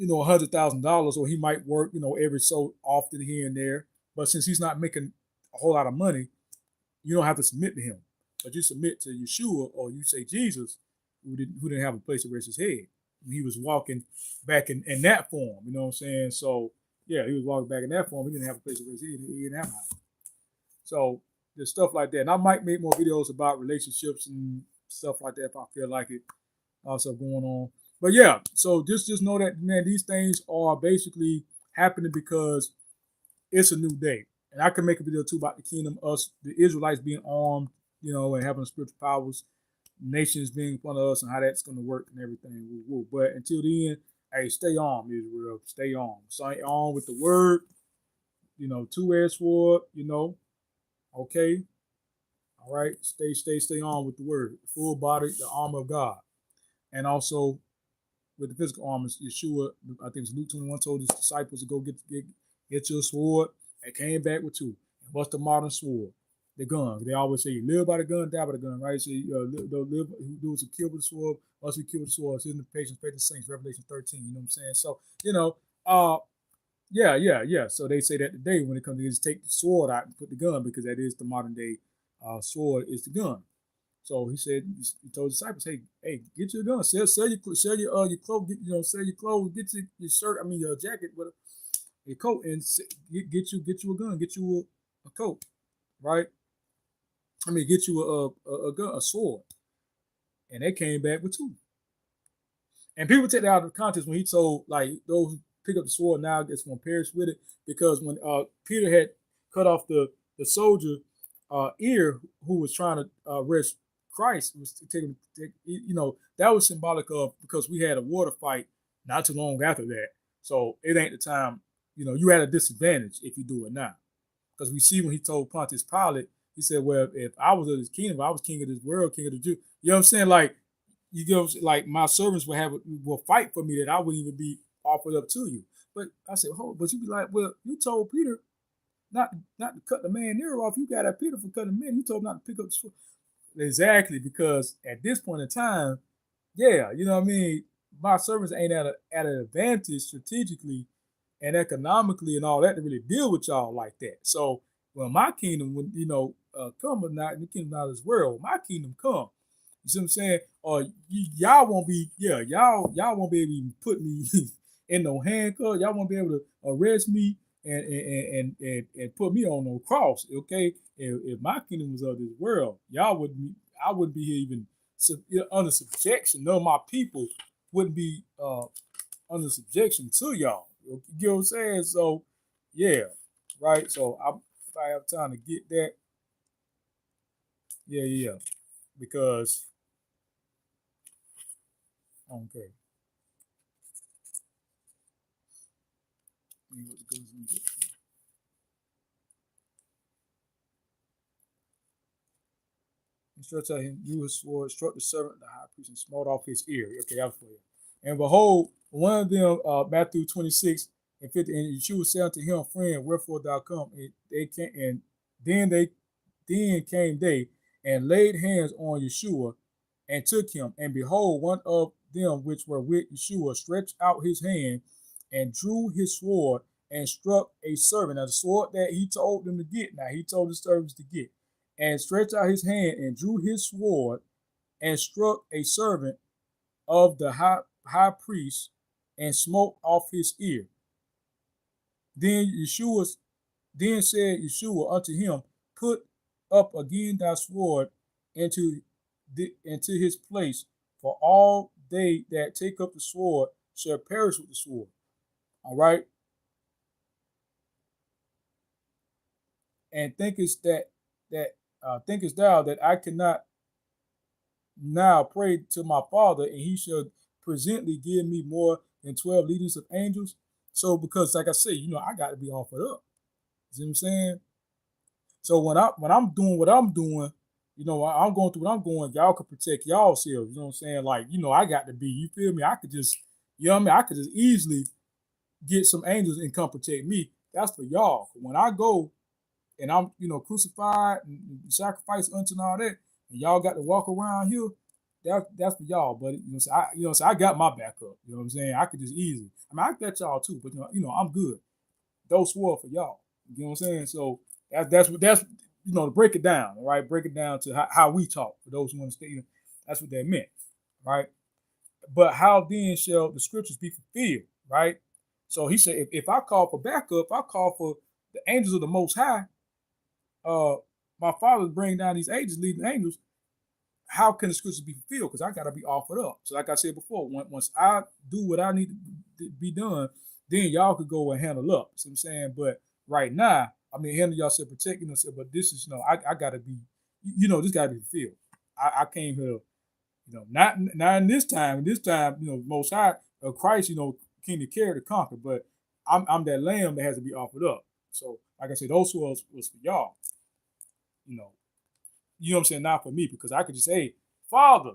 Speaker 3: $100,000, or he might work every so often here and there. But since he's not making a whole lot of money, you don't have to submit to him, but you submit to Yeshua, or you say Jesus, who didn't have a place to rest his head. he was walking back in that form. You know what I'm saying? So yeah, he was walking back in that form. He didn't have a place to rest. He didn't have a house. So there's stuff like that. And I might make more videos about relationships and stuff like that if I feel like it. Also going on. But yeah, so just know that, man, these things are basically happening because it's a new day. And I can make a video too about the kingdom, us, the Israelites being armed, and having spiritual powers, nations being in front of us, and how that's going to work and everything. Woo, woo. But until then, hey, stay armed, Israel. Stay armed. Stay armed with the word, two-edged sword, okay. All right. Stay armed with the word. Full body, the armor of God. And also with the physical armor, Yeshua, I think it's Luke 21, told his disciples to go get your sword. They came back with two. And what's the modern sword? The gun. They always say, you live by the gun, die by the gun, right? So live, those who kill with the sword, us who kill with the sword. It's in the patience, faith, and saints, Revelation 13. You know what I'm saying? So, yeah. So they say that today when it comes to just take the sword out and put the gun, because that is the modern day sword is the gun. So he said, he told his disciples, hey, get your gun, sell your clothes, sell your clothes, get your shirt, your jacket, with your coat, and get you a gun, get you a coat, right? Get you a gun, a sword. And they came back with two. And people take that out of context when he told, like, those who pick up the sword now gets going to perish with it, because when Peter had cut off the soldier ear who was trying to arrest Christ, was that was symbolic of, because we had a water fight not too long after that. So it ain't the time, you had a disadvantage if you do it now. Because we see when he told Pontius Pilate, he said, well, if I was of this kingdom, if I was king of this world, king of the Jews, you know what I'm saying? Like, like my servants will fight for me, that I wouldn't even be offered up to you. But I said, but you be like, well, you told Peter not to cut the man ear off. You got at Peter for cutting the man. You told him not to pick up the sword. Exactly, because at this point in time, yeah, my servants ain't at an advantage strategically and economically and all that to really deal with y'all like that. So when my kingdom, come or not, the kingdom not of this world, my kingdom come. You see what I'm saying? Or y'all won't be, y'all won't be able to even put me in no handcuffs. Y'all won't be able to arrest me and put me on no cross. Okay, if my kingdom was of this world, I wouldn't be here even under subjection. None of my people wouldn't be under subjection to y'all. You get what I'm saying? So, yeah, right. So if I have time to get that, yeah, because okay. And stretched out him, drew his sword, struck the servant, the high priest, and smote off his ear. Okay, that was for you. And behold, one of them, Matthew 26 and 50, and Yeshua said unto him, friend, wherefore thou come? And they came, and then came they and laid hands on Yeshua and took him. And behold, one of them which were with Yeshua stretched out his hand and drew his sword and struck a servant. Now, the sword that he told them to get, now he told the servants to get, and stretched out his hand and drew his sword and struck a servant of the high priest and smote off his ear. Then said Yeshua unto him, put up again thy sword into his place, for all they that take up the sword shall perish with the sword. All right. And thinkest thou that I cannot now pray to my Father, and he shall presently give me more than 12 legions of angels? So, because like I say, I got to be offered up. You see what I'm saying? So when I'm doing what I'm doing, I'm going through what I'm going, y'all can protect y'all selves. You know what I'm saying? Like, I got to be, you feel me? I could just, I could just easily get some angels and come protect me. That's for y'all. When I go and I'm, crucified and sacrificed unto and all that, and y'all got to walk around here, that's for y'all. But so I got my back up. You know what I'm saying? I could just easily. I got y'all too, but I'm good. Those swore for y'all. You know what I'm saying? So that's to break it down, right? Break it down to how we talk. For those who understand, that's what that meant, right? but how then shall the scriptures be fulfilled, right? So he said, if I call for backup, I call for the angels of the Most High. Uh, my father bring down these angels, leading angels. How can the scriptures be fulfilled? Because I got to be offered up. So, like I said before, once I do what I need to be done, then y'all could go and handle up. See what I'm saying? But right now, I mean, handle y'all said protecting us, but this is I got to be, this got to be fulfilled. I came here, not in this time. In this time, Most High, Christ, King to carry to conquer. But I'm that lamb that has to be offered up. So, like I said, those was for y'all. You know, what I'm saying? Not for me, because I could just say, Father,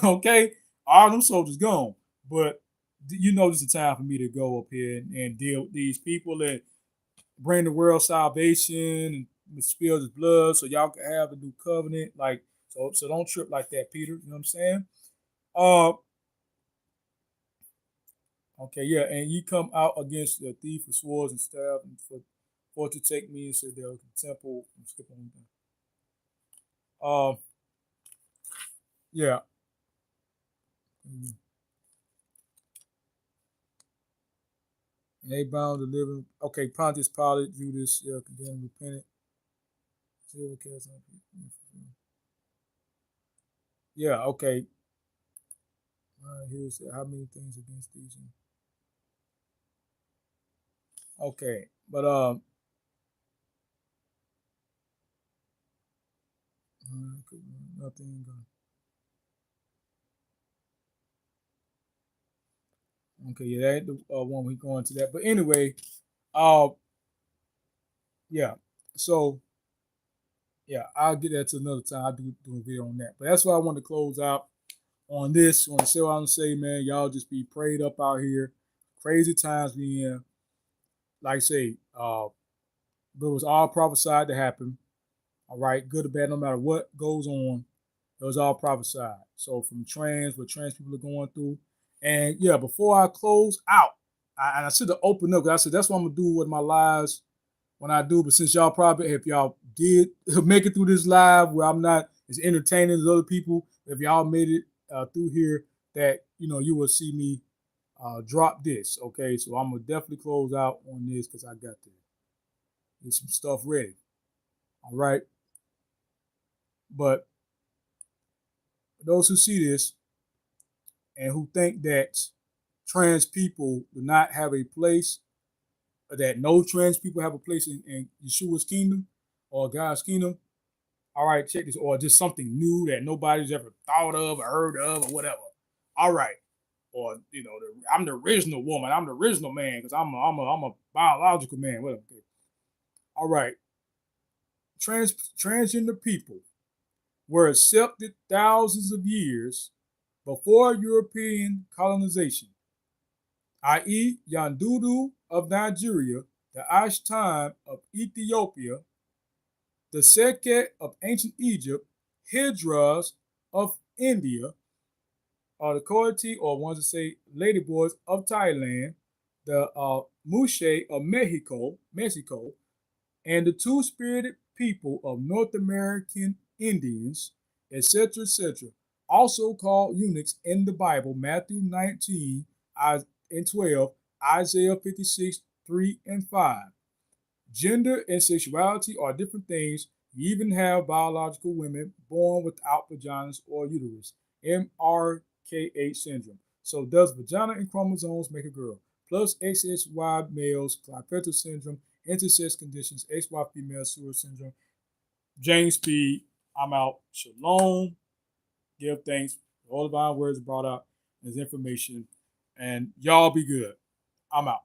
Speaker 3: okay, all them soldiers gone. But this is a time for me to go up here and deal with these people and bring the world salvation and spill his blood so y'all can have a new covenant. Like, so don't trip like that, Peter. You know what I'm saying? Okay, yeah, and ye come out against the thief with swords and staff and for to take me and say there was the temple. I'm skipping one thing. Yeah. And they bound the living. Okay, Pontius Pilate, Judas, condemned, repented. Yeah, okay. Here's how many things against these. Okay, but nothing. Okay, yeah, that ain't the one we go into that. But anyway, yeah. So yeah, I'll get that to another time. I'll do a video on that. But that's why I want to close out on this. I want to say what I'm saying, man. Y'all just be prayed up out here. Crazy times we in. Like I say, but it was all prophesied to happen. All right, good or bad, no matter what goes on, it was all prophesied. So from what trans people are going through. And yeah, before I close out, I should have opened up, because I said that's what I'm gonna do with my lives when I do. But since y'all probably, if y'all did make it through this live where I'm not as entertaining as other people, if y'all made it through here, that you will see me drop this. Okay, so I'm gonna definitely close out on this because I got to get some stuff ready. All right, but those who see this and who think that trans people do not have a place, or that no trans people have a place in Yeshua's kingdom or God's kingdom, all right, check this, or just something new that nobody's ever thought of or heard of or whatever. All right, or I'm the original woman, I'm the original man because I'm a biological man. Whatever. All right, transgender people were accepted thousands of years before European colonization, i.e., Yandudu of Nigeria, the Ashtan of Ethiopia, the Seket of ancient Egypt, Hydras of India, or the Coati, or ones that say ladyboys of Thailand, the Mushe of Mexico, and the two-spirited people of North American Indians, etc., etc., also called eunuchs in the Bible, Matthew 19 and 12, Isaiah 56, 3 and 5. Gender and sexuality are different things. You even have biological women born without vaginas or uterus, MRKH syndrome. So does vagina and chromosomes make a girl? Plus XXY males, Klippel syndrome, intersex conditions, XY female sewer syndrome. James Speed, I'm out. Shalom. Give thanks. All the divine words brought out. There's information. And y'all be good. I'm out.